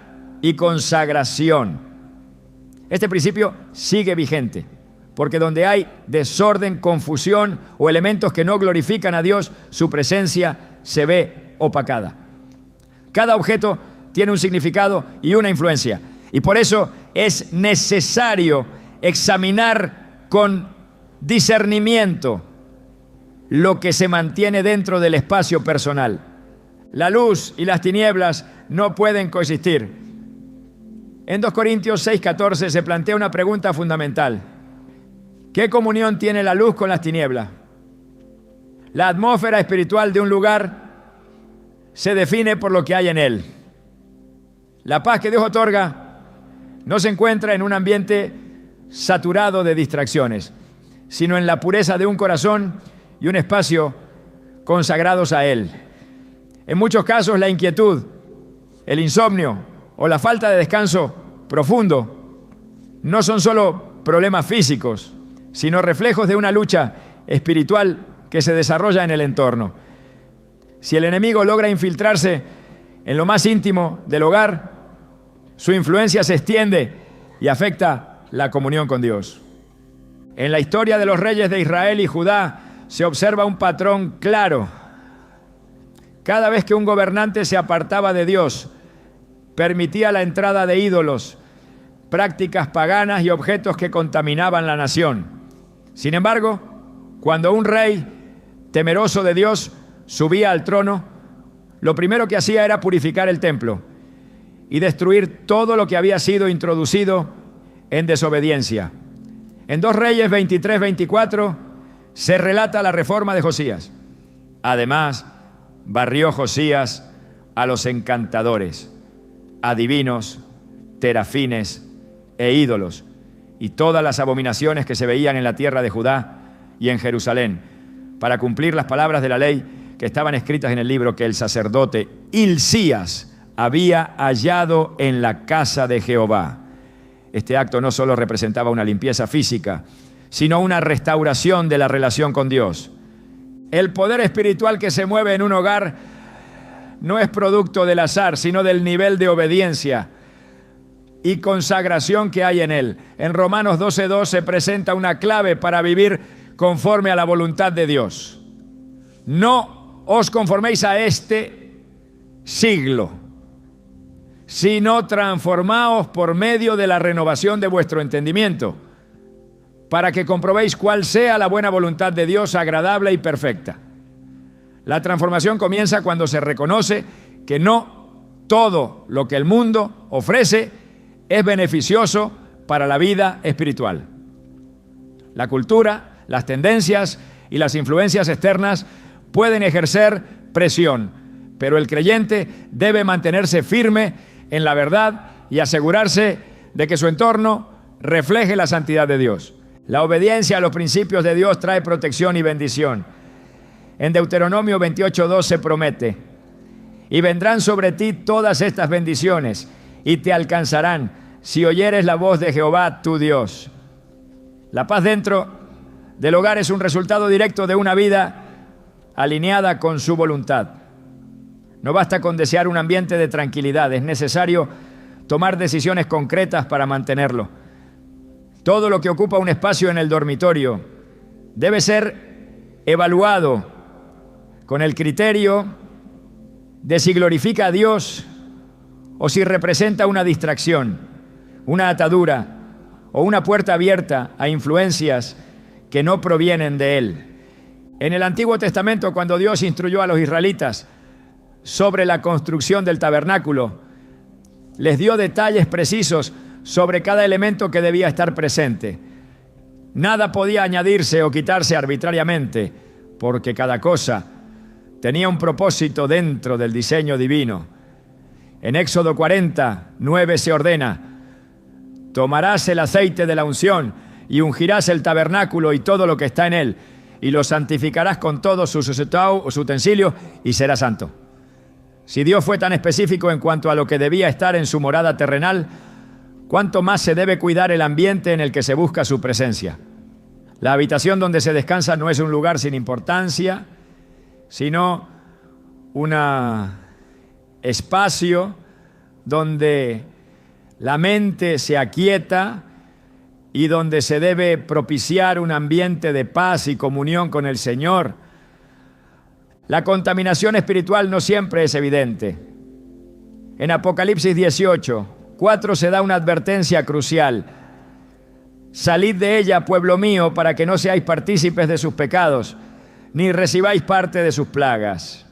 y consagración. Este principio sigue vigente, porque donde hay desorden, confusión o elementos que no glorifican a Dios, su presencia se ve opacada. Cada objeto tiene un significado y una influencia, y por eso es necesario examinar con discernimiento lo que se mantiene dentro del espacio personal. La luz y las tinieblas no pueden coexistir. En 2 Corintios 6:14 se plantea una pregunta fundamental: ¿qué comunión tiene la luz con las tinieblas? La atmósfera espiritual de un lugar se define por lo que hay en él. La paz que Dios otorga no se encuentra en un ambiente saturado de distracciones, sino en la pureza de un corazón y un espacio consagrados a Él. En muchos casos, la inquietud, el insomnio o la falta de descanso profundo no son solo problemas físicos, sino reflejos de una lucha espiritual que se desarrolla en el entorno. Si el enemigo logra infiltrarse en lo más íntimo del hogar, su influencia se extiende y afecta la comunión con Dios. En la historia de los reyes de Israel y Judá se observa un patrón claro. Cada vez que un gobernante se apartaba de Dios, permitía la entrada de ídolos, prácticas paganas y objetos que contaminaban la nación. Sin embargo, cuando un rey temeroso de Dios subía al trono, lo primero que hacía era purificar el templo y destruir todo lo que había sido introducido en desobediencia. En 2 Reyes 23-24 se relata la reforma de Josías. Además, barrió Josías a los encantadores, adivinos, terafines e ídolos, y todas las abominaciones que se veían en la tierra de Judá y en Jerusalén, para cumplir las palabras de la ley que estaban escritas en el libro que el sacerdote Hilcías había hallado en la casa de Jehová. Este acto no solo representaba una limpieza física, sino una restauración de la relación con Dios. El poder espiritual que se mueve en un hogar no es producto del azar, sino del nivel de obediencia y consagración que hay en él. En Romanos 12:2 se presenta una clave para vivir conforme a la voluntad de Dios. No os conforméis a este siglo, sino transformaos por medio de la renovación de vuestro entendimiento, para que comprobéis cuál sea la buena voluntad de Dios, agradable y perfecta. La transformación comienza cuando se reconoce que no todo lo que el mundo ofrece es beneficioso para la vida espiritual. La cultura, las tendencias y las influencias externas pueden ejercer presión, pero el creyente debe mantenerse firme en la verdad y asegurarse de que su entorno refleje la santidad de Dios. La obediencia a los principios de Dios trae protección y bendición. En Deuteronomio 28:2 se promete: y vendrán sobre ti todas estas bendiciones y te alcanzarán si oyeres la voz de Jehová tu Dios. La paz dentro del hogar es un resultado directo de una vida alineada con su voluntad. No basta con desear un ambiente de tranquilidad, es necesario tomar decisiones concretas para mantenerlo. Todo lo que ocupa un espacio en el dormitorio debe ser evaluado con el criterio de si glorifica a Dios o si representa una distracción, una atadura o una puerta abierta a influencias que no provienen de Él. En el Antiguo Testamento, cuando Dios instruyó a los israelitas sobre la construcción del tabernáculo, les dio detalles precisos sobre cada elemento que debía estar presente. Nada podía añadirse o quitarse arbitrariamente, porque cada cosa tenía un propósito dentro del diseño divino. En Éxodo 40:9 se ordena: tomarás el aceite de la unción y ungirás el tabernáculo y todo lo que está en él, y lo santificarás con todos sus utensilios, y será santo. Si Dios fue tan específico en cuanto a lo que debía estar en su morada terrenal, ¿cuánto más se debe cuidar el ambiente en el que se busca su presencia? La habitación donde se descansa no es un lugar sin importancia, sino un espacio donde la mente se aquieta y donde se debe propiciar un ambiente de paz y comunión con el Señor. La contaminación espiritual no siempre es evidente. En Apocalipsis 18:4 se da una advertencia crucial: salid de ella, pueblo mío, para que no seáis partícipes de sus pecados, ni recibáis parte de sus plagas.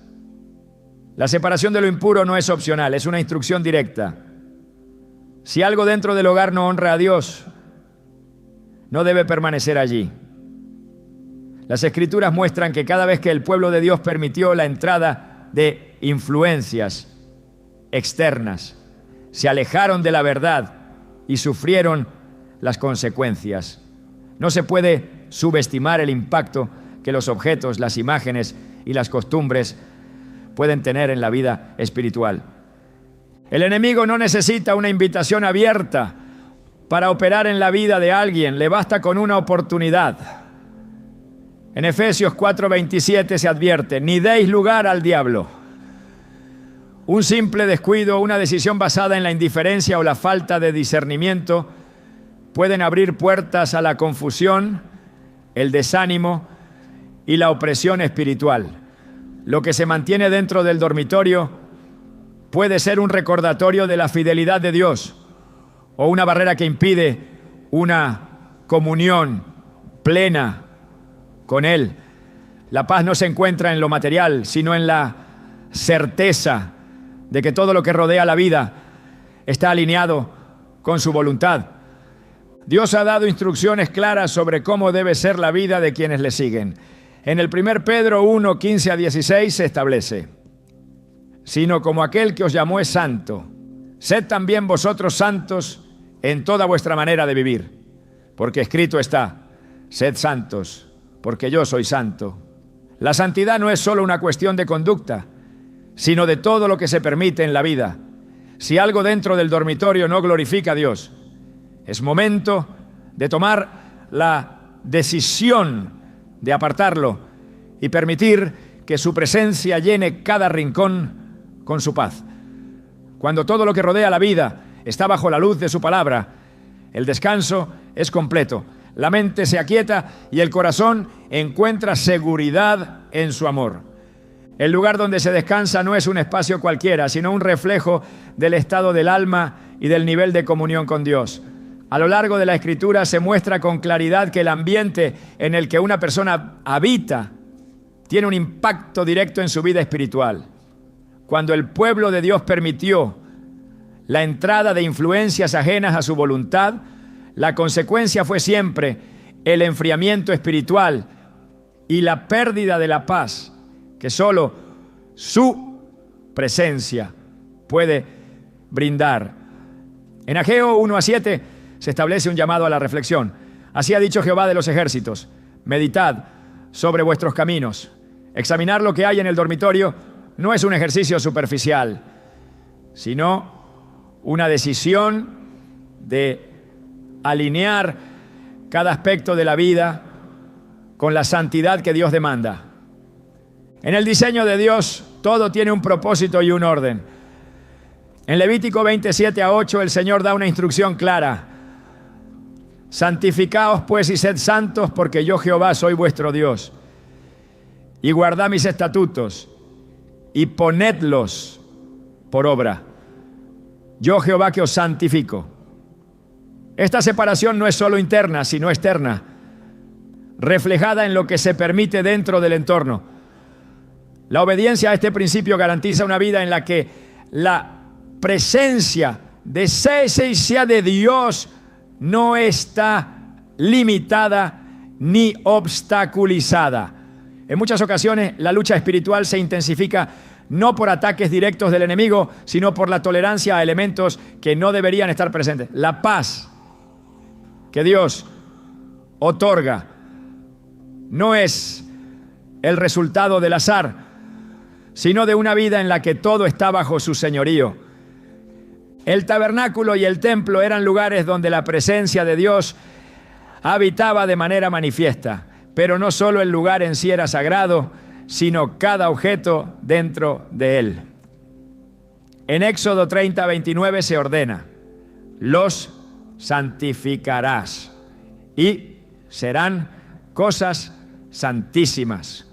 La separación de lo impuro no es opcional, es una instrucción directa. Si algo dentro del hogar no honra a Dios, no debe permanecer allí. Las Escrituras muestran que cada vez que el pueblo de Dios permitió la entrada de influencias externas, se alejaron de la verdad y sufrieron las consecuencias. No se puede subestimar el impacto que los objetos, las imágenes y las costumbres pueden tener en la vida espiritual. El enemigo no necesita una invitación abierta para operar en la vida de alguien, le basta con una oportunidad. En Efesios 4:27 se advierte: ni deis lugar al diablo. Un simple descuido, una decisión basada en la indiferencia o la falta de discernimiento pueden abrir puertas a la confusión, el desánimo y la opresión espiritual. Lo que se mantiene dentro del dormitorio puede ser un recordatorio de la fidelidad de Dios o una barrera que impide una comunión plena con Él. La paz no se encuentra en lo material, sino en la certeza de que todo lo que rodea la vida está alineado con su voluntad. Dios ha dado instrucciones claras sobre cómo debe ser la vida de quienes le siguen. En el 1 Pedro 1:15-16 se establece: sino como aquel que os llamó es santo, sed también vosotros santos en toda vuestra manera de vivir, porque escrito está: sed santos, porque yo soy santo. La santidad no es solo una cuestión de conducta, sino de todo lo que se permite en la vida. Si algo dentro del dormitorio no glorifica a Dios, es momento de tomar la decisión de apartarlo y permitir que su presencia llene cada rincón con su paz. Cuando todo lo que rodea la vida está bajo la luz de su palabra, el descanso es completo. La mente se aquieta y el corazón encuentra seguridad en su amor. El lugar donde se descansa no es un espacio cualquiera, sino un reflejo del estado del alma y del nivel de comunión con Dios. A lo largo de la Escritura se muestra con claridad que el ambiente en el que una persona habita tiene un impacto directo en su vida espiritual. Cuando el pueblo de Dios permitió la entrada de influencias ajenas a su voluntad, la consecuencia fue siempre el enfriamiento espiritual y la pérdida de la paz que solo su presencia puede brindar. En Ageo 1:7 se establece un llamado a la reflexión. Así ha dicho Jehová de los ejércitos: meditad sobre vuestros caminos. Examinar lo que hay en el dormitorio no es un ejercicio superficial, sino una decisión de alinear cada aspecto de la vida con la santidad que Dios demanda. En el diseño de Dios todo tiene un propósito y un orden. En Levítico 27:8 el Señor da una instrucción clara: santificaos pues y sed santos, porque yo Jehová soy vuestro Dios. Y guardad mis estatutos y ponedlos por obra. Yo Jehová que os santifico. Esta separación no es solo interna, sino externa, reflejada en lo que se permite dentro del entorno. La obediencia a este principio garantiza una vida en la que la presencia de esencia de Dios no está limitada ni obstaculizada. En muchas ocasiones la lucha espiritual se intensifica no por ataques directos del enemigo, sino por la tolerancia a elementos que no deberían estar presentes. La paz que Dios otorga no es el resultado del azar, sino de una vida en la que todo está bajo su señorío. El tabernáculo y el templo eran lugares donde la presencia de Dios habitaba de manera manifiesta, pero no solo el lugar en sí era sagrado, sino cada objeto dentro de él. En Éxodo 30:29 se ordena: los santificarás y serán cosas santísimas.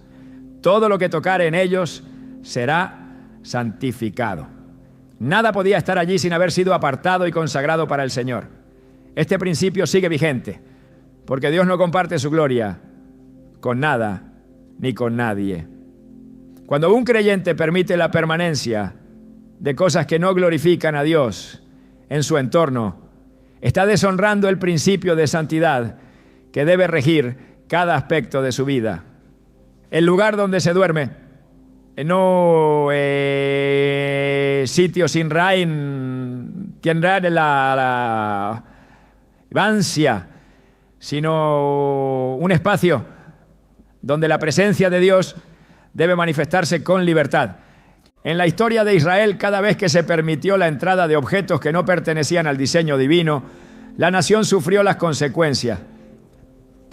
Todo lo que tocare en ellos será santificado. Nada podía estar allí sin haber sido apartado y consagrado para el Señor. Este principio sigue vigente, porque Dios no comparte su gloria con nada ni con nadie. Cuando un creyente permite la permanencia de cosas que no glorifican a Dios en su entorno, está deshonrando el principio de santidad que debe regir cada aspecto de su vida. El lugar donde se duerme no sitio sin rain, tendrá la vancia, sino un espacio donde la presencia de Dios debe manifestarse con libertad. En la historia de Israel, cada vez que se permitió la entrada de objetos que no pertenecían al diseño divino, la nación sufrió las consecuencias.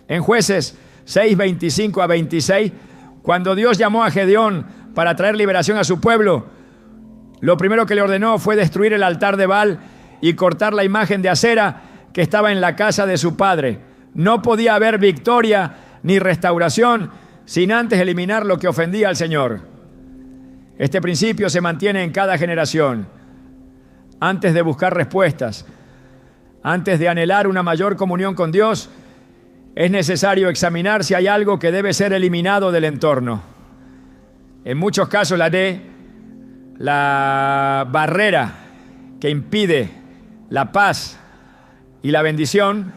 En Jueces 6:25-26, cuando Dios llamó a Gedeón para traer liberación a su pueblo, lo primero que le ordenó fue destruir el altar de Baal y cortar la imagen de Acera que estaba en la casa de su padre. No podía haber victoria ni restauración sin antes eliminar lo que ofendía al Señor. Este principio se mantiene en cada generación. Antes de buscar respuestas, antes de anhelar una mayor comunión con Dios, es necesario examinar si hay algo que debe ser eliminado del entorno. En muchos casos la barrera que impide la paz y la bendición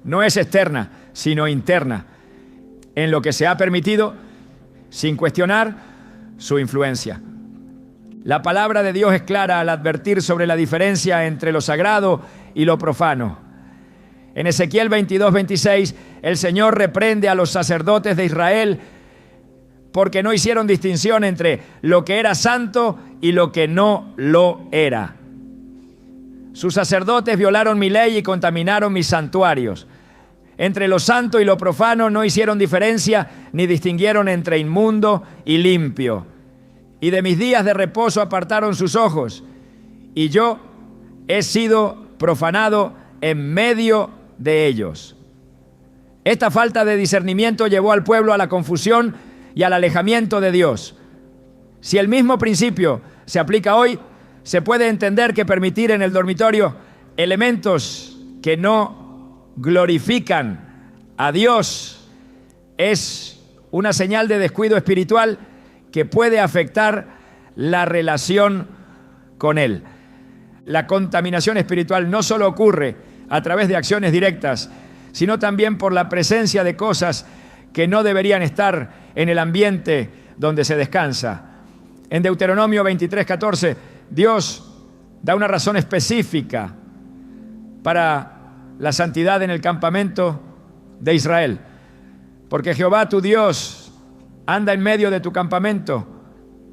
no es externa, sino interna, en lo que se ha permitido sin cuestionar su influencia. La palabra de Dios es clara al advertir sobre la diferencia entre lo sagrado y lo profano. En Ezequiel 22:26, el Señor reprende a los sacerdotes de Israel porque no hicieron distinción entre lo que era santo y lo que no lo era. Sus sacerdotes violaron mi ley y contaminaron mis santuarios. Entre lo santo y lo profano no hicieron diferencia ni distinguieron entre inmundo y limpio. Y de mis días de reposo apartaron sus ojos, y yo he sido profanado en medio de ellos. Esta falta de discernimiento llevó al pueblo a la confusión y al alejamiento de Dios. Si el mismo principio se aplica hoy, se puede entender que permitir en el dormitorio elementos que no glorifican a Dios es una señal de descuido espiritual que puede afectar la relación con Él. La contaminación espiritual no solo ocurre a través de acciones directas, sino también por la presencia de cosas que no deberían estar en el ambiente donde se descansa. En Deuteronomio 23:14, Dios da una razón específica para la santidad en el campamento de Israel. Porque Jehová tu Dios anda en medio de tu campamento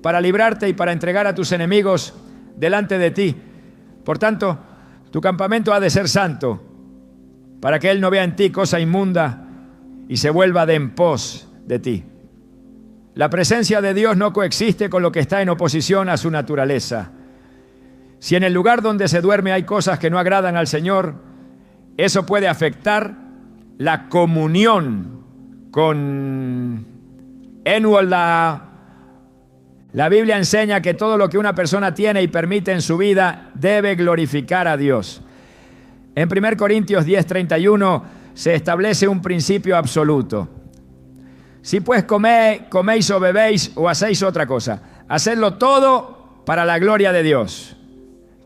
para librarte y para entregar a tus enemigos delante de ti. Por tanto, tu campamento ha de ser santo, para que Él no vea en ti cosa inmunda y se vuelva de en pos de ti. La presencia de Dios no coexiste con lo que está en oposición a su naturaleza. Si en el lugar donde se duerme hay cosas que no agradan al Señor, eso puede afectar la comunión con Enuola. La Biblia enseña que todo lo que una persona tiene y permite en su vida debe glorificar a Dios. En 1 Corintios 10:31 se establece un principio absoluto. Si pues coméis o bebéis o hacéis otra cosa, hacedlo todo para la gloria de Dios.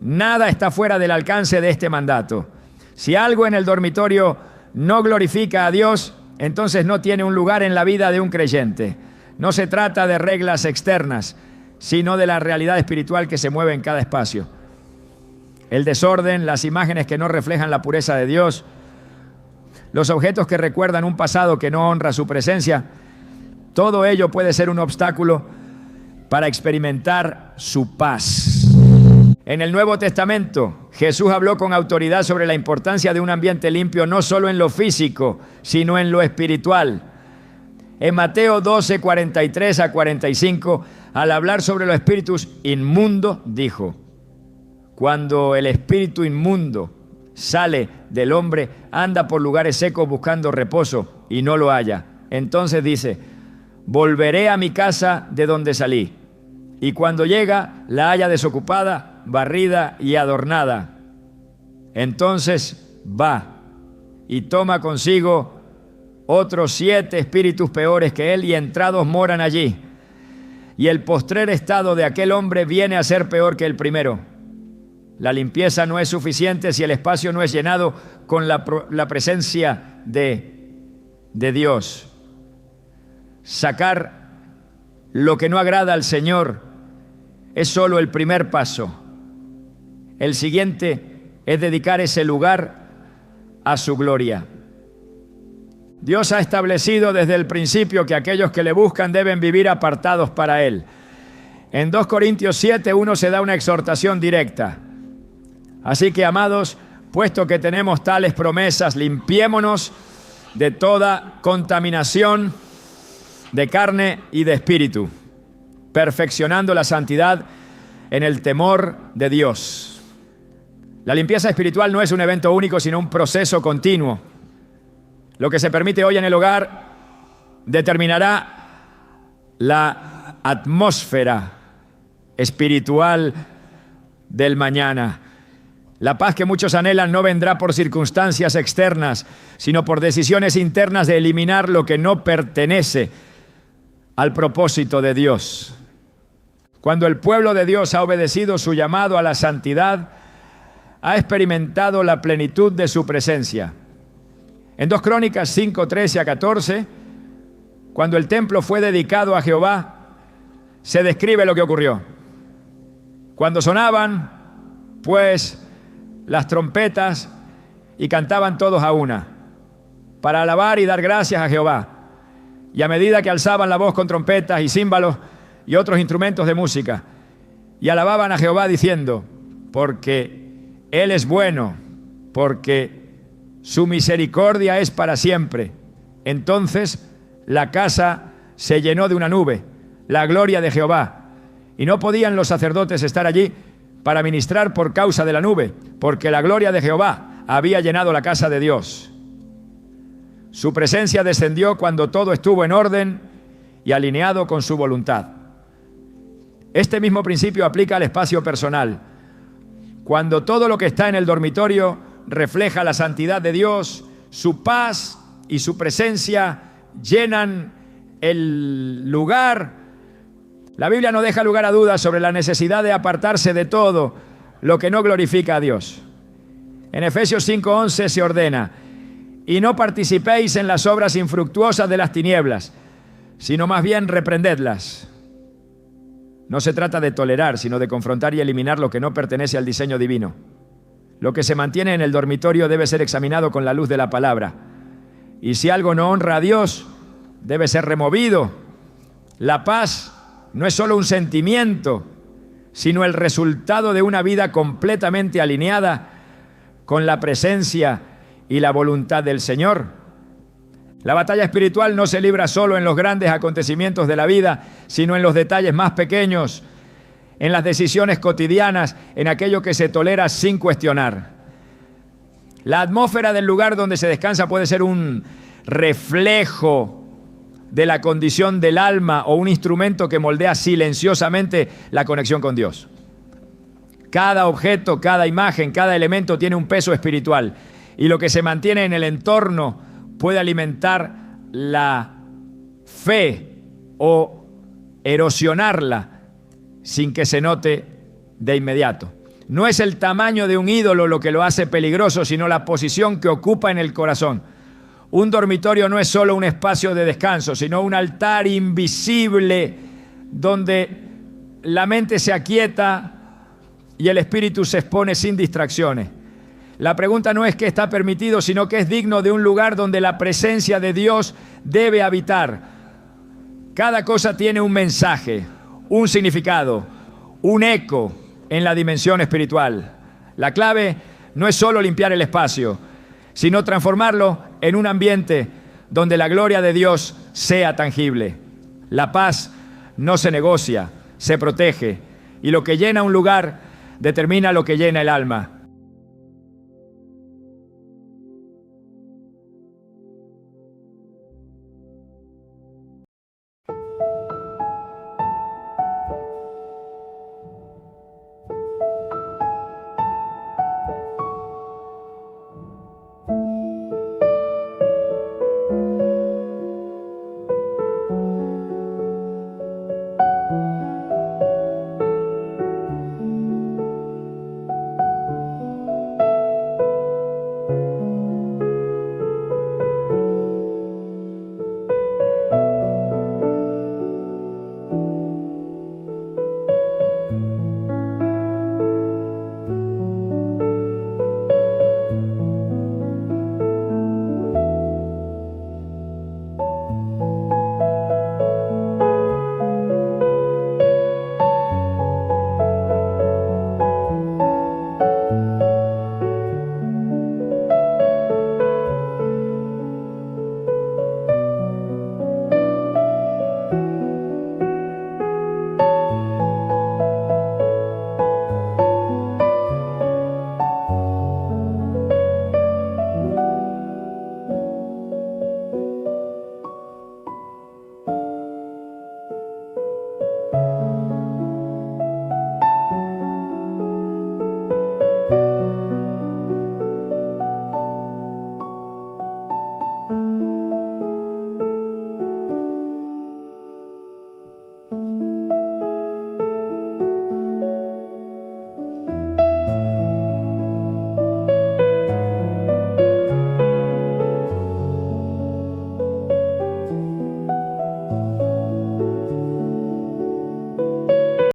Nada está fuera del alcance de este mandato. Si algo en el dormitorio no glorifica a Dios, entonces no tiene un lugar en la vida de un creyente. No se trata de reglas externas, sino de la realidad espiritual que se mueve en cada espacio. El desorden, las imágenes que no reflejan la pureza de Dios, los objetos que recuerdan un pasado que no honra su presencia, todo ello puede ser un obstáculo para experimentar su paz. En el Nuevo Testamento, Jesús habló con autoridad sobre la importancia de un ambiente limpio, no solo en lo físico, sino en lo espiritual. En Mateo 12, 43 a 45, al hablar sobre los espíritus inmundos, dijo: cuando el espíritu inmundo sale del hombre, anda por lugares secos buscando reposo y no lo halla. Entonces dice: volveré a mi casa de donde salí. Y cuando llega, la halla desocupada, barrida y adornada. Entonces va y toma consigo otros 7 espíritus peores que él, y entrados moran allí. Y el postrer estado de aquel hombre viene a ser peor que el primero. La limpieza no es suficiente si el espacio no es llenado con la presencia de Dios. Sacar lo que no agrada al Señor es solo el primer paso. El siguiente es dedicar ese lugar a su gloria. Dios ha establecido desde el principio que aquellos que le buscan deben vivir apartados para Él. En 2 Corintios 7:1 se da una exhortación directa. Así que, amados, puesto que tenemos tales promesas, limpiémonos de toda contaminación de carne y de espíritu, perfeccionando la santidad en el temor de Dios. La limpieza espiritual no es un evento único, sino un proceso continuo. Lo que se permite hoy en el hogar determinará la atmósfera espiritual del mañana. La paz que muchos anhelan no vendrá por circunstancias externas, sino por decisiones internas de eliminar lo que no pertenece al propósito de Dios. Cuando el pueblo de Dios ha obedecido su llamado a la santidad, ha experimentado la plenitud de su presencia. En 2 Crónicas 5, 13 a 14, cuando el templo fue dedicado a Jehová, se describe lo que ocurrió. Cuando sonaban, pues, las trompetas y cantaban todos a una, para alabar y dar gracias a Jehová. Y a medida que alzaban la voz con trompetas y címbalos y otros instrumentos de música, y alababan a Jehová diciendo: porque Él es bueno, porque su misericordia es para siempre. Entonces la casa se llenó de una nube, la gloria de Jehová, y no podían los sacerdotes estar allí para ministrar por causa de la nube, porque la gloria de Jehová había llenado la casa de Dios. Su presencia descendió cuando todo estuvo en orden y alineado con su voluntad. Este mismo principio aplica al espacio personal. Cuando todo lo que está en el dormitorio refleja la santidad de Dios, su paz y su presencia llenan el lugar. La Biblia no deja lugar a dudas sobre la necesidad de apartarse de todo lo que no glorifica a Dios. En Efesios 5:11 se ordena: y no participéis en las obras infructuosas de las tinieblas, sino más bien reprendedlas. No se trata de tolerar, sino de confrontar y eliminar lo que no pertenece al diseño divino. Lo que se mantiene en el dormitorio debe ser examinado con la luz de la palabra. Y si algo no honra a Dios, debe ser removido. La paz no es solo un sentimiento, sino el resultado de una vida completamente alineada con la presencia y la voluntad del Señor. La batalla espiritual no se libra solo en los grandes acontecimientos de la vida, sino en los detalles más pequeños, en las decisiones cotidianas, en aquello que se tolera sin cuestionar. La atmósfera del lugar donde se descansa puede ser un reflejo de la condición del alma o un instrumento que moldea silenciosamente la conexión con Dios. Cada objeto, cada imagen, cada elemento tiene un peso espiritual, y lo que se mantiene en el entorno puede alimentar la fe o erosionarla sin que se note de inmediato. No es el tamaño de un ídolo lo que lo hace peligroso, sino la posición que ocupa en el corazón. Un dormitorio no es solo un espacio de descanso, sino un altar invisible donde la mente se aquieta y el espíritu se expone sin distracciones. La pregunta no es qué está permitido, sino que es digno de un lugar donde la presencia de Dios debe habitar. Cada cosa tiene un mensaje, un significado, un eco en la dimensión espiritual. La clave no es solo limpiar el espacio, sino transformarlo en un ambiente donde la gloria de Dios sea tangible. La paz no se negocia, se protege, y lo que llena un lugar determina lo que llena el alma.